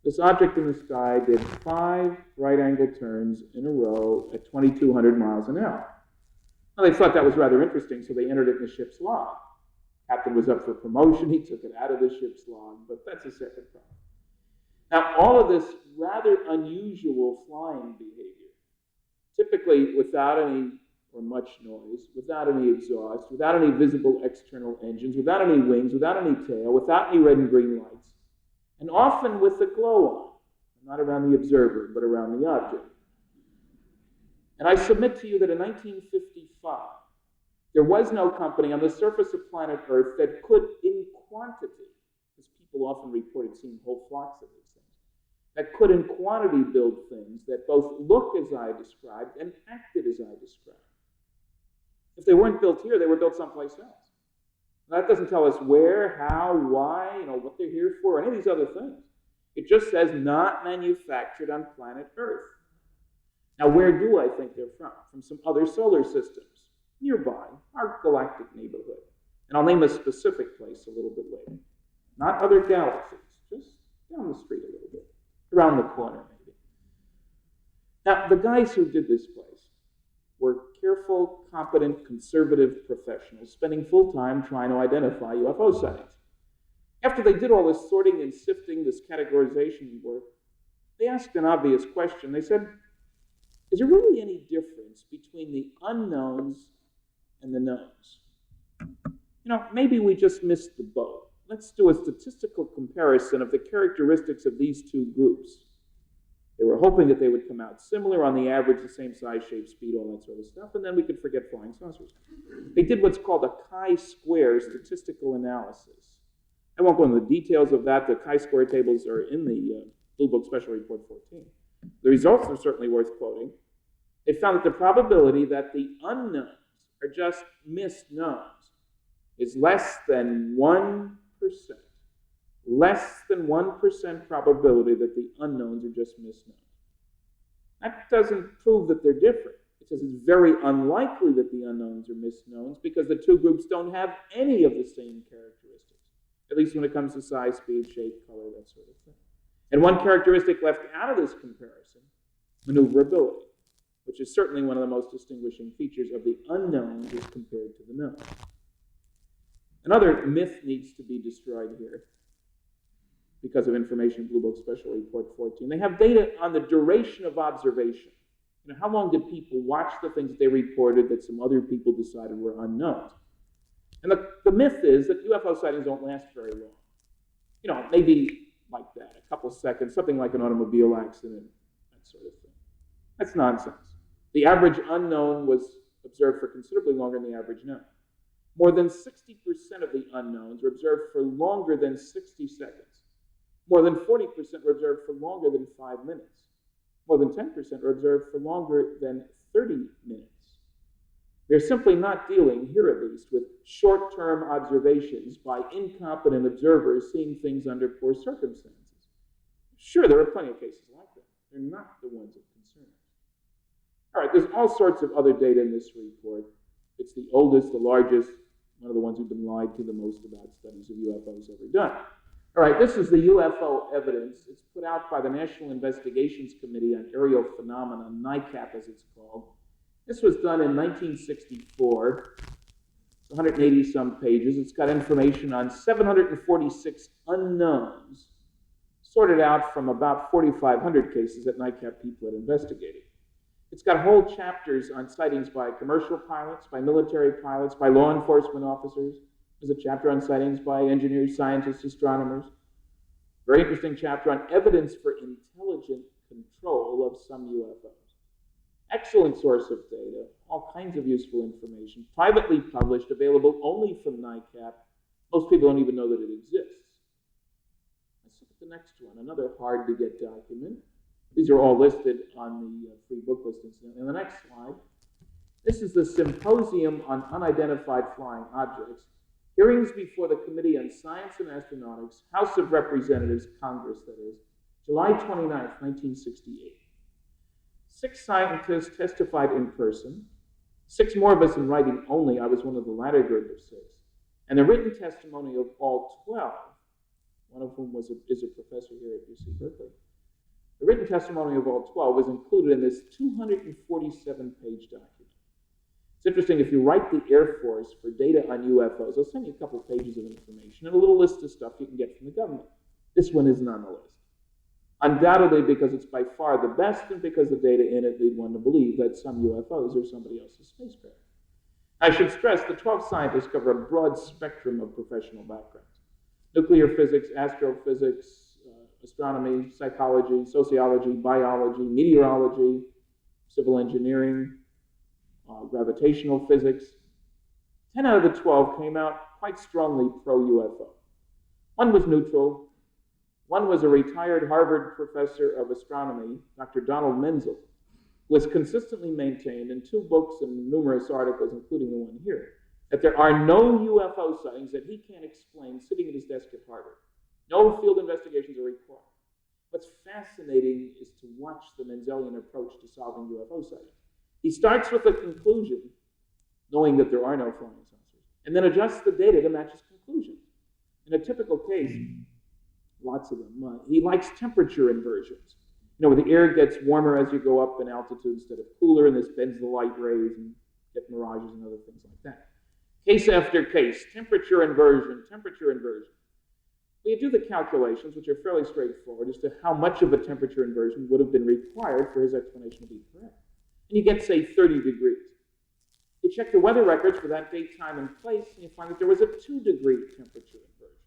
This object in the sky did 5 right-angle turns in a row at 2,200 miles an hour. Well, they thought that was rather interesting, so they entered it in the ship's log. Captain was up for promotion. He took it out of the ship's log, but that's a separate problem. Now, all of this rather unusual flying behavior, typically without any or much noise, without any exhaust, without any visible external engines, without any wings, without any tail, without any red and green lights, and often with a glow on, not around the observer, but around the object. And I submit to you that in 1955, there was no company on the surface of planet Earth that could, in quantity, as people often reported seeing whole flocks of these things, that could in quantity build things that both look as I described and acted as I described. If they weren't built here, they were built someplace else. That doesn't tell us where, how, why, what they're here for, or any of these other things. It just says not manufactured on planet Earth. Now, where do I think they're from? From some other solar systems nearby, our galactic neighborhood. And I'll name a specific place a little bit later. Not other galaxies, just down the street a little bit, around the corner maybe. Now, the guys who did this place were careful, competent, conservative professionals spending full time trying to identify UFO sightings. After they did all this sorting and sifting, this categorization work, they asked an obvious question. They said, is there really any difference between the unknowns and the knowns? Maybe we just missed the boat. Let's do a statistical comparison of the characteristics of these two groups. They were hoping that they would come out similar on the average, the same size, shape, speed, all that sort of stuff, and then we could forget flying saucers. They did what's called a chi-square statistical analysis. I won't go into the details of that. The chi-square tables are in the Blue Book Special Report 14. The results are certainly worth quoting. They found that the probability that the unknowns are just misknowns is less than 1%. Less than 1% probability that the unknowns are just misknowns. That doesn't prove that they're different. It says it's very unlikely that the unknowns are misknowns because the two groups don't have any of the same characteristics, at least when it comes to size, speed, shape, color, that sort of thing. And one characteristic left out of this comparison, maneuverability, which is certainly one of the most distinguishing features of the unknowns as compared to the known. Another myth needs to be destroyed here because of information in Blue Book Special Report 14. They have data on the duration of observation. How long did people watch the things that they reported that some other people decided were unknowns? And the myth is that UFO sightings don't last very long. Maybe like that, a couple seconds, something like an automobile accident, that sort of thing. That's nonsense. The average unknown was observed for considerably longer than the average known. More than 60% of the unknowns were observed for longer than 60 seconds. More than 40% were observed for longer than 5 minutes. More than 10% were observed for longer than 30 minutes. They're simply not dealing, here at least, with short-term observations by incompetent observers seeing things under poor circumstances. Sure, there are plenty of cases like that. They're not the ones of concern. All right, there's all sorts of other data in this report. It's the oldest, the largest, one of the ones we've been lied to the most about studies of UFOs ever done. All right, this is the UFO evidence. It's put out by the National Investigations Committee on Aerial Phenomena, NICAP as it's called. This was done in 1964. It's 180-some pages. It's got information on 746 unknowns, sorted out from about 4,500 cases that NICAP people had investigated. It's got whole chapters on sightings by commercial pilots, by military pilots, by law enforcement officers. There's a chapter on sightings by engineers, scientists, astronomers. Very interesting chapter on evidence for intelligent control of some UFOs. Excellent source of data, all kinds of useful information, privately published, available only from NICAP. Most people don't even know that it exists. Let's look at the next one, another hard-to-get document. These are all listed on the free book list incident. In the next slide, this is the Symposium on Unidentified Flying Objects. Hearings before the Committee on Science and Astronautics, House of Representatives, Congress, that is, July 29th, 1968. 6 scientists testified in person, 6 more of us in writing only. I was one of the latter group of 6. And the written testimony of all 12, one of whom is a professor here at UC Berkeley, the written testimony of all 12 was included in this 247-page document. It's interesting, if you write the Air Force for data on UFOs, they'll send you a couple pages of information and a little list of stuff you can get from the government. This one isn't on the list. Undoubtedly because it's by far the best and because the data in it lead one to believe that some UFOs are somebody else's spacecraft. I should stress the 12 scientists cover a broad spectrum of professional backgrounds. Nuclear physics, astrophysics, astronomy, psychology, sociology, biology, meteorology, civil engineering, gravitational physics. 10 out of the 12 came out quite strongly pro-UFO. One was neutral. One was a retired Harvard professor of astronomy, Dr. Donald Menzel, who has consistently maintained in 2 books and numerous articles, including the one here, that there are no UFO sightings that he can't explain sitting at his desk at Harvard. No field investigations are required. What's fascinating is to watch the Menzelian approach to solving UFO sightings. He starts with a conclusion, knowing that there are no flying saucers, and then adjusts the data to match his conclusion. In a typical case, lots of them, he likes temperature inversions. You know, where the air gets warmer as you go up in altitude instead of cooler, and this bends the light rays and get mirages and other things like that. Case after case, temperature inversion, temperature inversion. Well, you do the calculations, which are fairly straightforward, as to how much of a temperature inversion would have been required for his explanation to be correct. And you get, say, 30 degrees. You check the weather records for that date, time, and place, and you find that there was a 2-degree temperature inversion.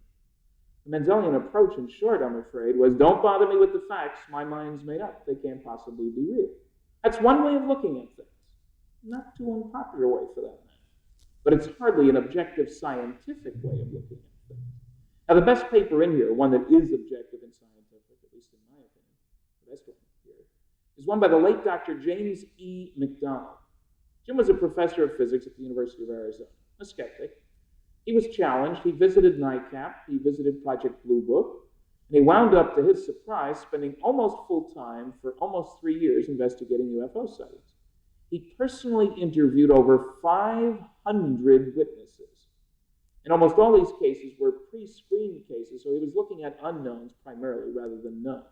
The Menzelian approach, in short, I'm afraid, was don't bother me with the facts, my mind's made up, they can't possibly be real. That's one way of looking at things. Not too unpopular way for that matter. But it's hardly an objective scientific way of looking at things. Now, the best paper in here, one that is objective and scientific, at least in my opinion, the best one here, is one by the late Dr. James E. McDonald. Jim was a professor of physics at the University of Arizona, a skeptic. He was challenged. He visited NICAP. He visited Project Blue Book. And he wound up, to his surprise, spending almost full time for almost 3 years investigating UFO sightings. He personally interviewed over 500 witnesses. And almost all these cases were pre-screened cases, so he was looking at unknowns primarily rather than knowns.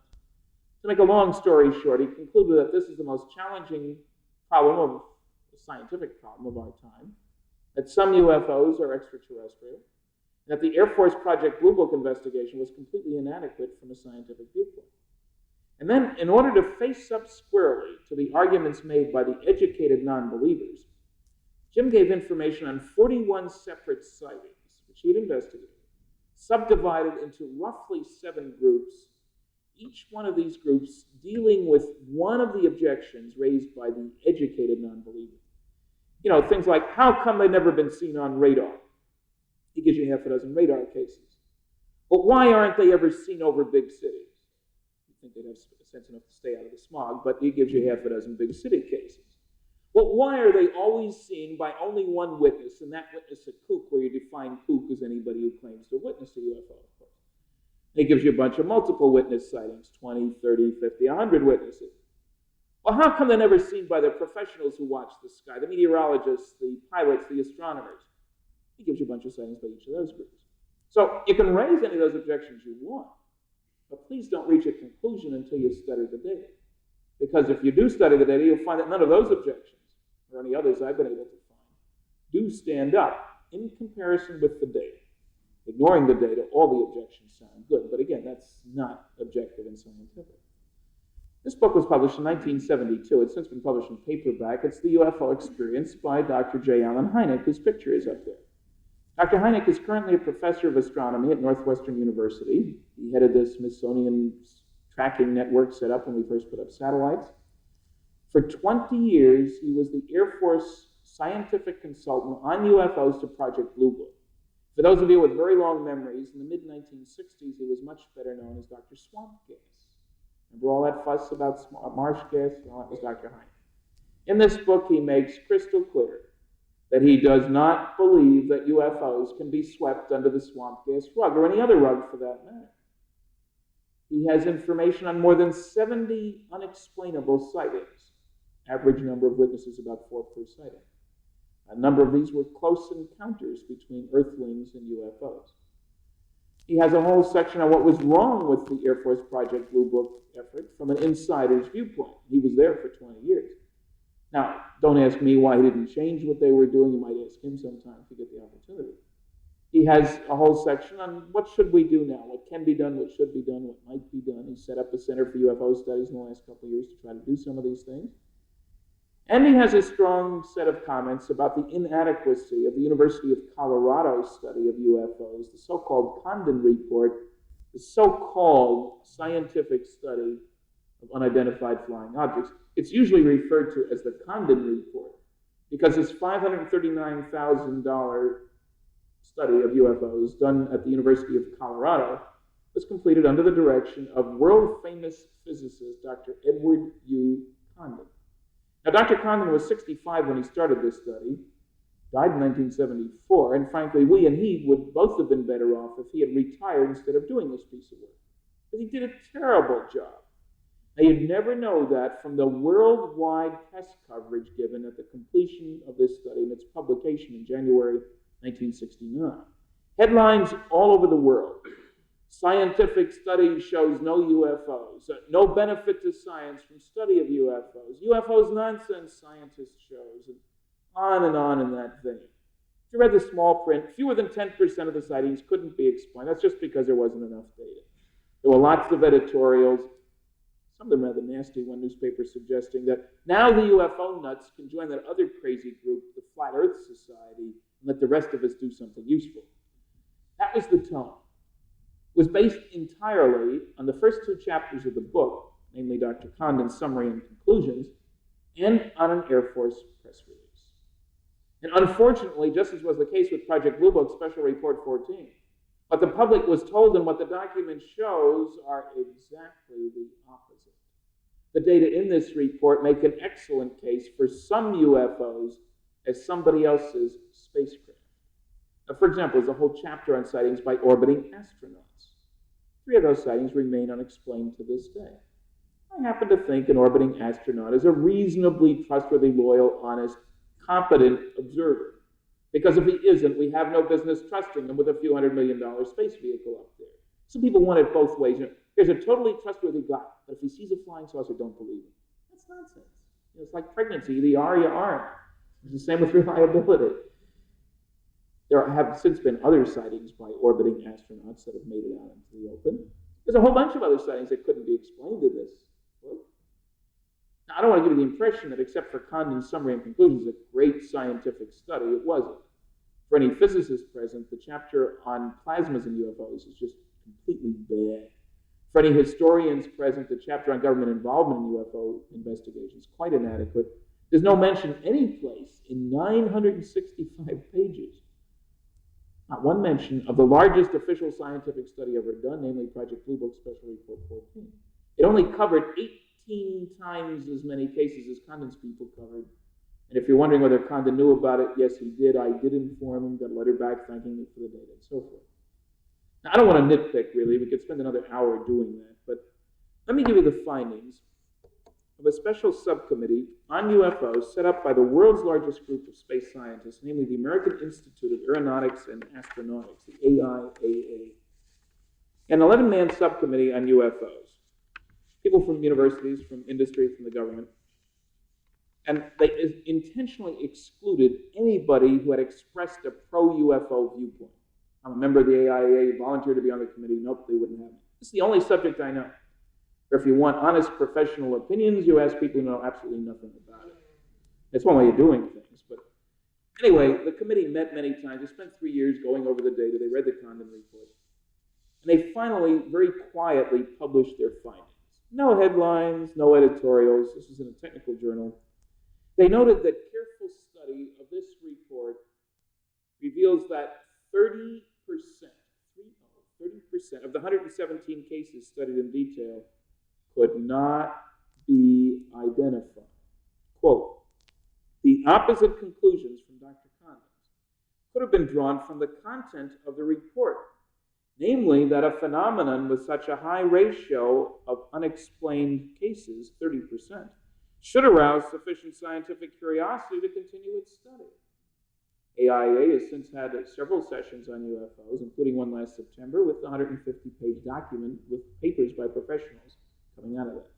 To make a long story short, he concluded that this is the most challenging problem of the scientific problem of our time, that some UFOs are extraterrestrial, and that the Air Force Project Blue Book investigation was completely inadequate from a scientific viewpoint. And then, in order to face up squarely to the arguments made by the educated non-believers, Jim gave information on 41 separate sightings, which he'd investigated, subdivided into roughly 7 groups, each one of these groups dealing with one of the objections raised by the educated non-believers. You know, things like, how come they've never been seen on radar? He gives you half a dozen radar cases. But why aren't they ever seen over big cities? You think they'd have sense enough to stay out of the smog, but he gives you half a dozen big city cases. Well, why are they always seen by only one witness, and that witness a kook, where you define kook as anybody who claims to witness a UFO, of course. And he gives you a bunch of multiple witness sightings, 20, 30, 50, 100 witnesses. Well, how come they're never seen by the professionals who watch the sky, the meteorologists, the pilots, the astronomers? He gives you a bunch of sightings by each of those groups. So you can raise any of those objections you want, but please don't reach a conclusion until you study the data. Because if you do study the data, you'll find that none of those objections, or any others I've been able to find, do stand up in comparison with the data. Ignoring the data, all the objections sound good, but again, that's not objective and scientific. This book was published in 1972. It's since been published in paperback. It's The UFO Experience by Dr. J. Allen Hynek, whose picture is up there. Dr. Hynek is currently a professor of astronomy at Northwestern University. He headed the Smithsonian tracking network set up when we first put up satellites. For 20 years, he was the Air Force scientific consultant on UFOs to Project Blue Book. For those of you with very long memories, in the mid-1960s, he was much better known as Dr. Swamp Gas. Remember all that fuss about marsh gas? Well, that was Dr. Hynek. In this book, he makes crystal clear that he does not believe that UFOs can be swept under the swamp gas rug, or any other rug for that matter. He has information on more than 70 unexplainable sightings. Average number of witnesses about 4 per sighting. A number of these were close encounters between earthlings and UFOs. He has a whole section on what was wrong with the Air Force Project Blue Book effort from an insider's viewpoint. He was there for 20 years. Now, don't ask me why he didn't change what they were doing. You might ask him sometime if you get the opportunity. He has a whole section on what should we do now, what can be done, what should be done, what might be done. He set up a Center for UFO Studies in the last couple of years to try to do some of these things. And he has a strong set of comments about the inadequacy of the University of Colorado study of UFOs, the so-called Condon Report, the so-called scientific study of unidentified flying objects. It's usually referred to as the Condon Report because this $539,000 study of UFOs done at the University of Colorado was completed under the direction of world-famous physicist Dr. Edward U. Condon. Now, Dr. Condon was 65 when he started this study, died in 1974, and frankly, we and he would both have been better off if he had retired instead of doing this piece of work. But he did a terrible job. Now, you'd never know that from the worldwide press coverage given at the completion of this study and its publication in January 1969. Headlines all over the world. Scientific study shows no UFOs. No benefit to science from study of UFOs. UFOs nonsense, scientist shows. And on in that vein. If you read the small print, fewer than 10% of the sightings couldn't be explained. That's just because there wasn't enough data. There were lots of editorials, some of them rather nasty, one newspaper suggesting that now the UFO nuts can join that other crazy group, the Flat Earth Society, and let the rest of us do something useful. That was the tone. It was based entirely on the first 2 chapters of the book, namely Dr. Condon's summary and conclusions, and on an Air Force press release. And unfortunately, just as was the case with Project Blue Book Special Report 14, what the public was told and what the document shows are exactly the opposite. The data in this report make an excellent case for some UFOs as somebody else's spacecraft. Now, for example, there's a whole chapter on sightings by orbiting astronauts. 3 of those sightings remain unexplained to this day. I happen to think an orbiting astronaut is a reasonably trustworthy, loyal, honest, competent observer. Because if he isn't, we have no business trusting him with a few $100 million space vehicle up there. Some people want it both ways. Here's a totally trustworthy guy, but if he sees a flying saucer, don't believe him. That's nonsense. It's like pregnancy. Either you are or you aren't. It's the same with reliability. There have since been other sightings by orbiting astronauts that have made it out into the open. There's a whole bunch of other sightings that couldn't be explained in this book. Now, I don't want to give you the impression that except for Condon's summary and conclusions, a great scientific study, it wasn't. For any physicists present, the chapter on plasmas and UFOs is just completely bad. For any historians present, the chapter on government involvement in UFO investigations is quite inadequate. There's no mention any place in 965 pages. Not one mention of the largest official scientific study ever done, namely Project Blue Book Special Report 14. It only covered 18 times as many cases as Condon's people covered. And if you're wondering whether Condon knew about it, yes, he did. I did inform him, got a letter back thanking me for the data and so forth. Now, I don't want to nitpick, really. We could spend another hour doing that. But let me give you the findings of a special subcommittee on UFOs set up by the world's largest group of space scientists, namely the American Institute of Aeronautics and Astronautics, the AIAA. An 11-man subcommittee on UFOs. People from universities, from industry, from the government. And they intentionally excluded anybody who had expressed a pro-UFO viewpoint. I'm a member of the AIAA, volunteered to be on the committee. Nope, they wouldn't have me. This is the only subject I know. Or if you want honest professional opinions, you ask people who know absolutely nothing about it. That's one way of doing things. But anyway, the committee met many times. They spent 3 years going over the data. They read the Condon report. And they finally, very quietly, published their findings. No headlines, no editorials. This was in a technical journal. They noted that careful study of this report reveals that 30% of the 117 cases studied in detail could not be identified. Quote, the opposite conclusions from Dr. could have been drawn from the content of the report, namely that a phenomenon with such a high ratio of unexplained cases, 30%, should arouse sufficient scientific curiosity to continue its study. AIA has since had several sessions on UFOs, including one last September with a 150-page document with papers by professionals coming out of that.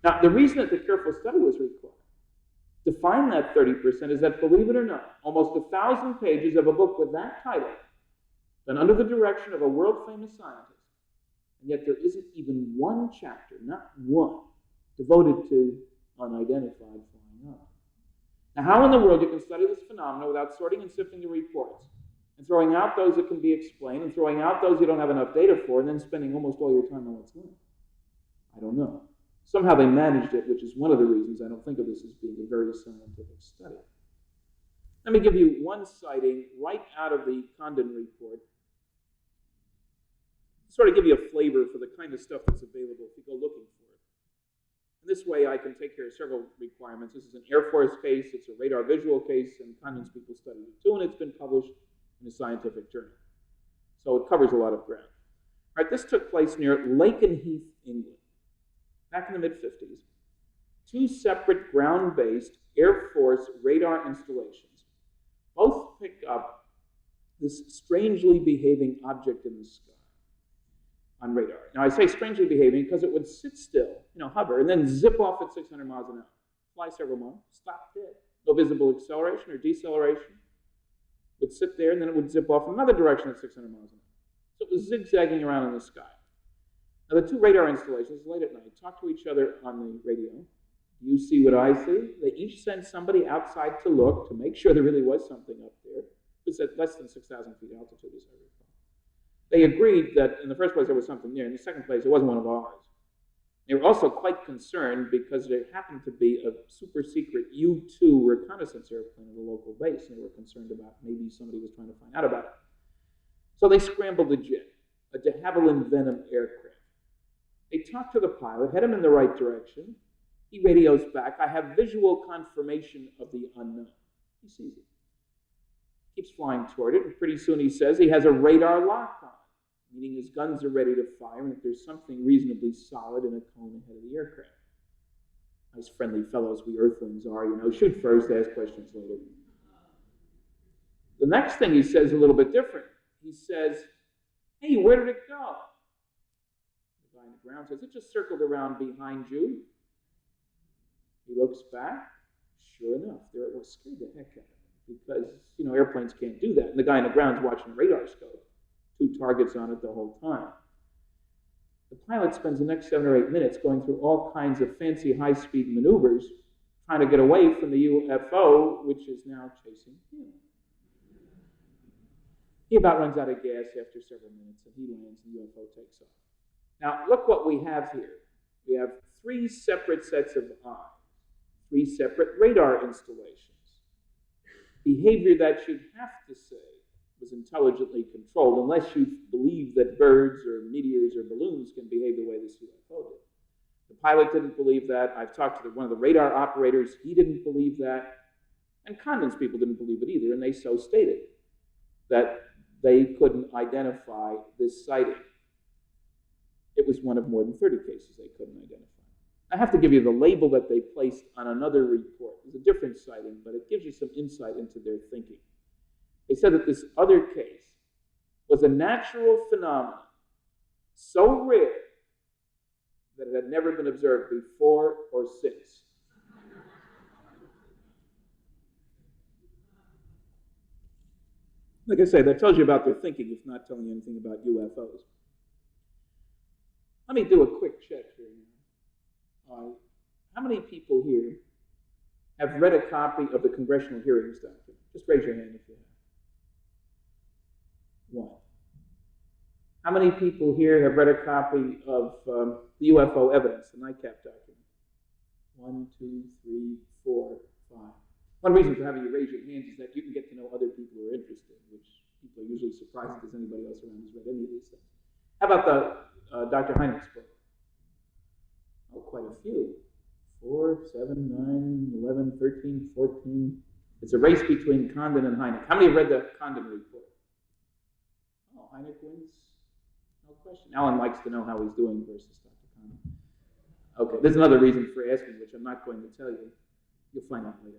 Now, the reason that the careful study was required to find that 30% is that, believe it or not, almost 1,000 pages of a book with that title, done under the direction of a world-famous scientist, and yet there isn't even one chapter, not one, devoted to unidentified flying objects. Now, how in the world you can study this phenomenon without sorting and sifting the reports, and throwing out those that can be explained, and throwing out those you don't have enough data for, and then spending almost all your time on what's new? I don't know. Somehow they managed it, which is one of the reasons I don't think of this as being a very scientific study. Let me give you one sighting right out of the Condon report, to sort of give you a flavor for the kind of stuff that's available if you go looking for it. And this way I can take care of several requirements. This is an Air Force case, it's a radar visual case, and Condon's people studied it too, and it's been published in a scientific journal. So it covers a lot of ground. All right, this took place near Lakenheath, England, back in the mid-50s. Two separate ground-based Air Force radar installations both pick up this strangely behaving object in the sky on radar. Now, I say strangely behaving because it would sit still, hover, and then zip off at 600 miles an hour, fly several miles, stop dead. No visible acceleration or deceleration. It would sit there, and then it would zip off another direction at 600 miles an hour. So it was zigzagging around in the sky. Now, the two radar installations, late at night, talk to each other on the radio. You see what I see? They each sent somebody outside to look to make sure there really was something up there. It was at less than 6,000 feet altitude, as I recall. They agreed that in the first place there was something there. In the second place, it wasn't one of ours. They were also quite concerned because there happened to be a super secret U-2 reconnaissance airplane at a local base, and they were concerned about maybe somebody was trying to find out about it. So they scrambled a jet, a de Havilland Venom aircraft. They talked to the pilot, head him in the right direction. He radios back, I have visual confirmation of the unknown. He sees it. Keeps flying toward it, and pretty soon he says he has a radar lock on, meaning his guns are ready to fire, and that there's something reasonably solid in a cone ahead of the aircraft. Nice friendly fellows we earthlings are, shoot first, ask questions later. The next thing he says is a little bit different. He says, hey, where did it go? The guy on the ground says, it just circled around behind you. He looks back. Sure enough, there it was. Scared the heck out of him because, airplanes can't do that. And the guy on the ground's watching a radar scope. Two targets on it the whole time. The pilot spends the next 7 or 8 minutes going through all kinds of fancy high-speed maneuvers trying to get away from the UFO, which is now chasing him. He about runs out of gas after several minutes, and he lands, and the UFO takes off. Now, look what we have here. We have 3 separate sets of eyes, 3 separate radar installations. Behavior that you'd have to say was intelligently controlled, unless you believe that birds or meteors or balloons can behave the way this UFO did. The pilot didn't believe that. I've talked to one of the radar operators. He didn't believe that. And Condon's people didn't believe it either, and they so stated that they couldn't identify this sighting. It was one of more than 30 cases they couldn't identify. I have to give you the label that they placed on another report. It's a different sighting, but it gives you some insight into their thinking. They said that this other case was a natural phenomenon so rare that it had never been observed before or since. Like I say, that tells you about their thinking, if not telling you anything about UFOs. Let me do a quick check here. How many people here have read a copy of the congressional hearings document? Just raise your hand if you have. 1. How many people here have read a copy of the UFO evidence, the NICAP document? 1, 2, 3, 4, 5. One reason for having you raise your hands is that you can get to know other people who are interested, which people are usually surprised because anybody else around has read any of these things. How about the Dr. Hynek's book? Oh, quite a few. 4, 7, 9, 11, 13, 14, It's a race between Condon and Hynek. How many have read the Condon report? Oh, Hynek wins. No question. Alan likes to know how he's doing versus Dr. Condon. Okay, there's another reason for asking, which I'm not going to tell you. You'll find out later.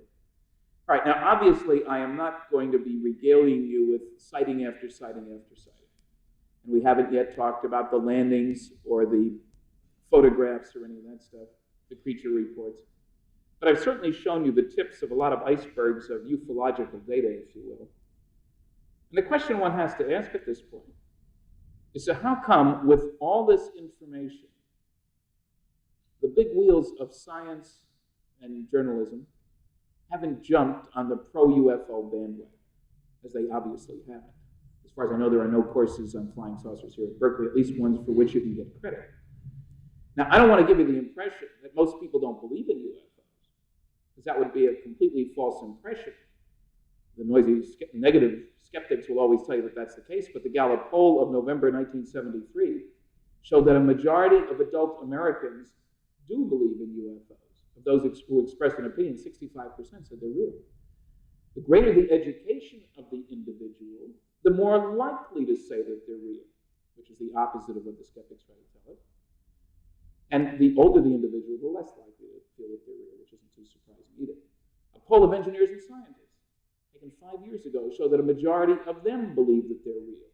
All right, now obviously I am not going to be regaling you with sighting after sighting after sighting. And we haven't yet talked about the landings or the photographs or any of that stuff, the creature reports. But I've certainly shown you the tips of a lot of icebergs of ufological data, if you will. And the question one has to ask at this point is, so how come with all this information, the big wheels of science and journalism haven't jumped on the pro-UFO bandwagon, as they obviously haven't? As far as I know, there are no courses on flying saucers here at Berkeley, at least ones for which you can get credit. Now, I don't want to give you the impression that most people don't believe in UFOs, because that would be a completely false impression. The noisy, negative skeptics will always tell you that that's the case, but the Gallup poll of November 1973 showed that a majority of adult Americans do believe in UFOs. Of those who expressed an opinion, 65% said they're real. The greater the education of the individual, the more likely to say that they're real, which is the opposite of what the skeptics try to tell us. And the older the individual, the less likely to feel that they're real, which isn't too surprising either. A poll of engineers and scientists, taken 5 years ago, showed that a majority of them believe that they're real.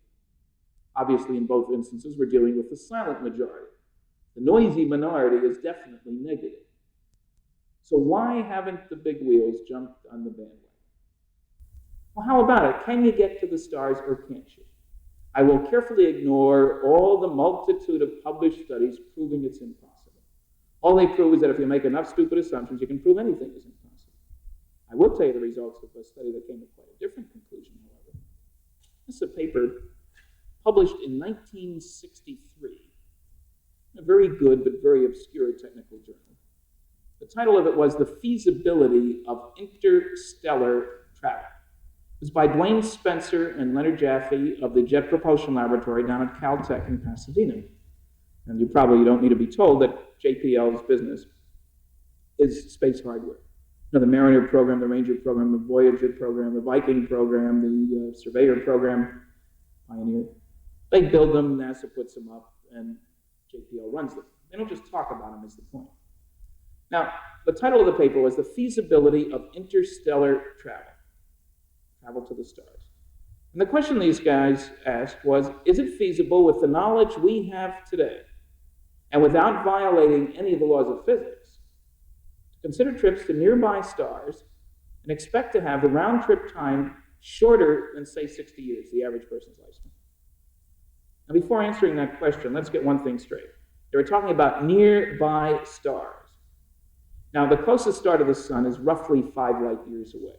Obviously, in both instances, we're dealing with the silent majority. The noisy minority is definitely negative. So why haven't the big wheels jumped on the bandwagon? Well, how about it? Can you get to the stars or can't you? I will carefully ignore all the multitude of published studies proving it's impossible. All they prove is that if you make enough stupid assumptions, you can prove anything is impossible. I will tell you the results of a study that came to quite a different conclusion, however. This is a paper published in 1963, a very good but very obscure technical journal. The title of it was The Feasibility of Interstellar Travel. It was by Dwayne Spencer and Leonard Jaffe of the Jet Propulsion Laboratory down at Caltech in Pasadena. And you probably don't need to be told that JPL's business is space hardware. You know, the Mariner program, the Ranger program, the Voyager program, the Viking program, the Surveyor program, Pioneer. They build them, NASA puts them up, and JPL runs them. They don't just talk about them, is the point. Now, the title of the paper was The Feasibility of Interstellar Travel. Travel to the stars. And the question these guys asked was, is it feasible with the knowledge we have today, and without violating any of the laws of physics, to consider trips to nearby stars and expect to have the round-trip time shorter than, say, 60 years, the average person's lifespan? Now, before answering that question, let's get one thing straight. They were talking about nearby stars. Now, the closest star to the sun is roughly 5 light years away.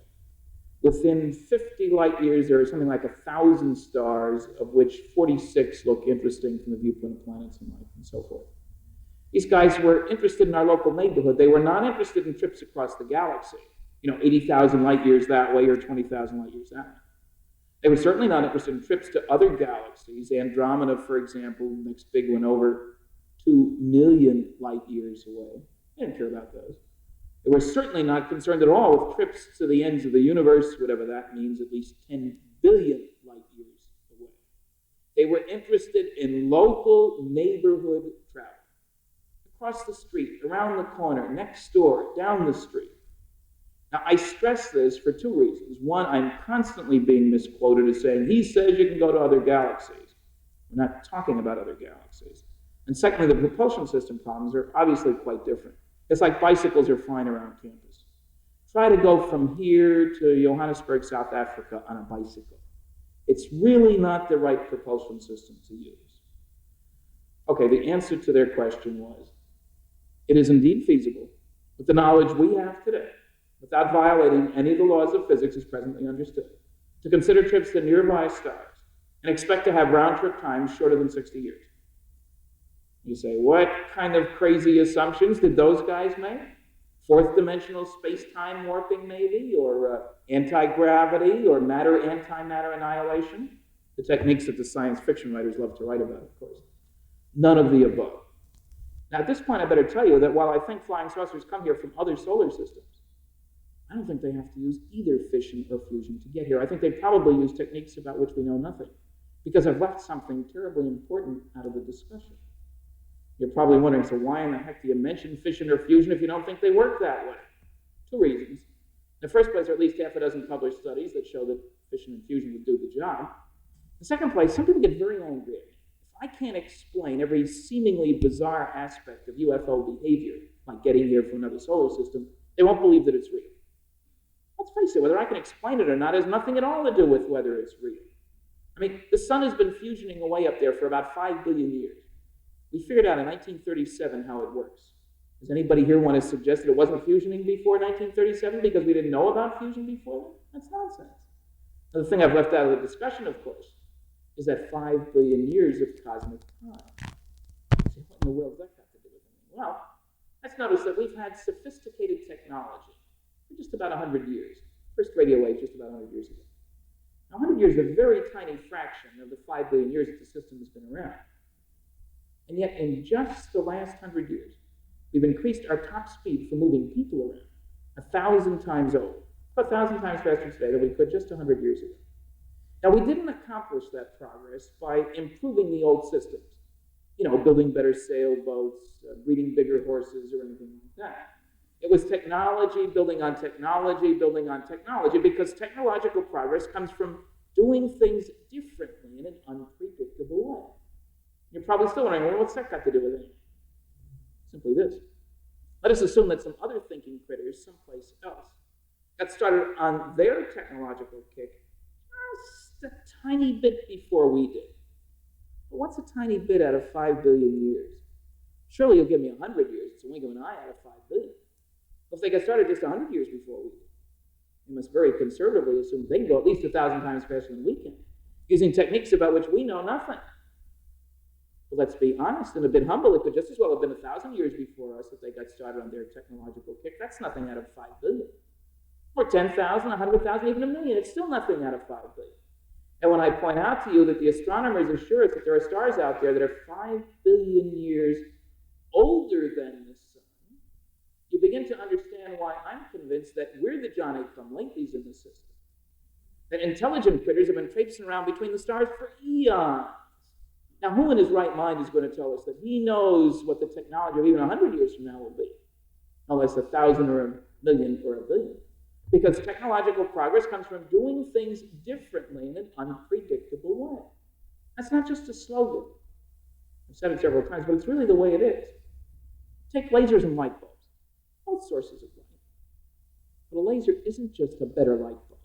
Within 50 light years, there are something like 1,000 stars, of which 46 look interesting from the viewpoint of planets and life and so forth. These guys were interested in our local neighborhood. They were not interested in trips across the galaxy, 80,000 light years that way or 20,000 light years that way. They were certainly not interested in trips to other galaxies. Andromeda, for example, next big one over 2 million light years away. They didn't care about those. They were certainly not concerned at all with trips to the ends of the universe, whatever that means, at least 10 billion light years away. They were interested in local neighborhood travel. Across the street, around the corner, next door, down the street. Now, I stress this for 2 reasons. One, I'm constantly being misquoted as saying, he says you can go to other galaxies. We're not talking about other galaxies. And secondly, the propulsion system problems are obviously quite different. It's like bicycles are flying around campus. Try to go from here to Johannesburg, South Africa on a bicycle. It's really not the right propulsion system to use. Okay, the answer to their question was, it is indeed feasible, with the knowledge we have today, without violating any of the laws of physics as presently understood, to consider trips to nearby stars and expect to have round-trip times shorter than 60 years. You say, what kind of crazy assumptions did those guys make? Fourth-dimensional space-time warping, maybe? Or anti-gravity? Or antimatter annihilation? The techniques that the science fiction writers love to write about, of course. None of the above. Now, at this point, I better tell you that while I think flying saucers come here from other solar systems, I don't think they have to use either fission or fusion to get here. I think they probably use techniques about which we know nothing, because I've left something terribly important out of the discussion. You're probably wondering, so why in the heck do you mention fission or fusion if you don't think they work that way? Two reasons. In the first place, there are at least half a dozen published studies that show that fission and fusion would do the job. In the second place, some people get very angry at me. If I can't explain every seemingly bizarre aspect of UFO behavior, like getting here from another solar system, they won't believe that it's real. Let's face it, whether I can explain it or not has nothing at all to do with whether it's real. I mean, the sun has been fusioning away up there for about 5 billion years. We figured out in 1937 how it works. Does anybody here want to suggest that it wasn't fusioning before 1937 because we didn't know about fusion before then? That's nonsense. Now, the thing I've left out of the discussion, of course, is that 5 billion years of cosmic time. So what in the world does that have to do with anything? Well, let's notice that we've had sophisticated technology for just about 100 years. First radio wave just about 100 years ago. Now, 100 years is a very tiny fraction of the 5 billion years that the system has been around. And yet, in just the last 100 years, we've increased our top speed for moving people around 1,000 times over. 1,000 times faster today than we could just 100 years ago. Now, we didn't accomplish that progress by improving the old systems. You know, building better sailboats, breeding bigger horses, or anything like that. It was technology, building on technology, building on technology, because technological progress comes from doing things differently in an unpredictable way. You're probably still wondering, well, what's that got to do with anything? Simply this. Let us assume that some other thinking critters someplace else got started on their technological kick just a tiny bit before we did. But what's a tiny bit out of 5 billion years? Surely you'll give me 100 years. It's a wink of an eye out of 5 billion. Well, if they got started just 100 years before we did, we must very conservatively assume they can go at least 1,000 times faster than we can, using techniques about which we know nothing. But let's be honest and a bit humble. It could just as well have been 1,000 years before us if they got started on their technological kick. That's nothing out of 5 billion. Or 10,000, 100,000, even a million. It's still nothing out of 5 billion. And when I point out to you that the astronomers assure us that there are stars out there that are 5 billion years older than the sun, you begin to understand why I'm convinced that we're the Johnny-come-latelys in the system. That intelligent critters have been traipsing around between the stars for eons. Now, who in his right mind is going to tell us that he knows what the technology of even 100 years from now will be? Unless 1,000 or a million or a billion. Because technological progress comes from doing things differently in an unpredictable way. That's not just a slogan. I've said it several times, but it's really the way it is. Take lasers and light bulbs, both sources of light. But a laser isn't just a better light bulb.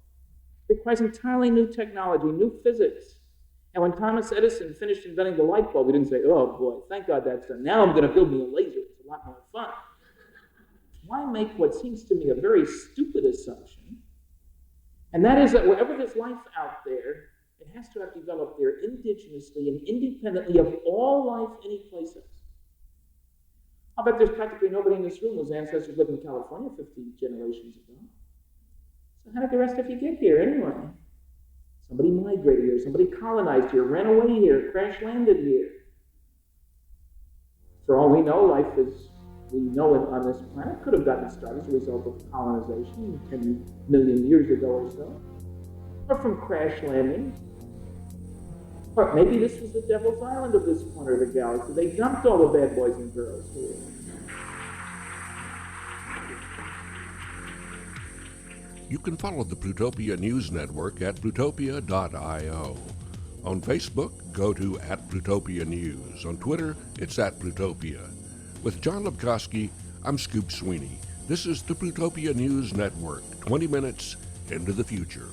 It requires entirely new technology, new physics. And when Thomas Edison finished inventing the light bulb, he didn't say, oh boy, thank God that's done. Now I'm going to build me a laser. It's a lot more fun. Why make what seems to me a very stupid assumption? And that is that wherever there's life out there, it has to have developed there indigenously and independently of all life anyplace else. I'll bet there's practically nobody in this room whose ancestors lived in California 15 generations ago. So how did the rest of you get here anyway? Somebody migrated here, somebody colonized here, ran away here, crash landed here. For all we know, life as we know it on this planet could have gotten started as a result of colonization 10 million years ago or so, or from crash landing. Or maybe this was the Devil's Island of this corner of the galaxy. They dumped all the bad boys and girls here. You can follow the Plutopia News Network at plutopia.io. On Facebook, go to @Plutopia News. On Twitter, it's @Plutopia. With John Lebkowski, I'm Scoop Sweeney. This is the Plutopia News Network, 20 minutes into the future.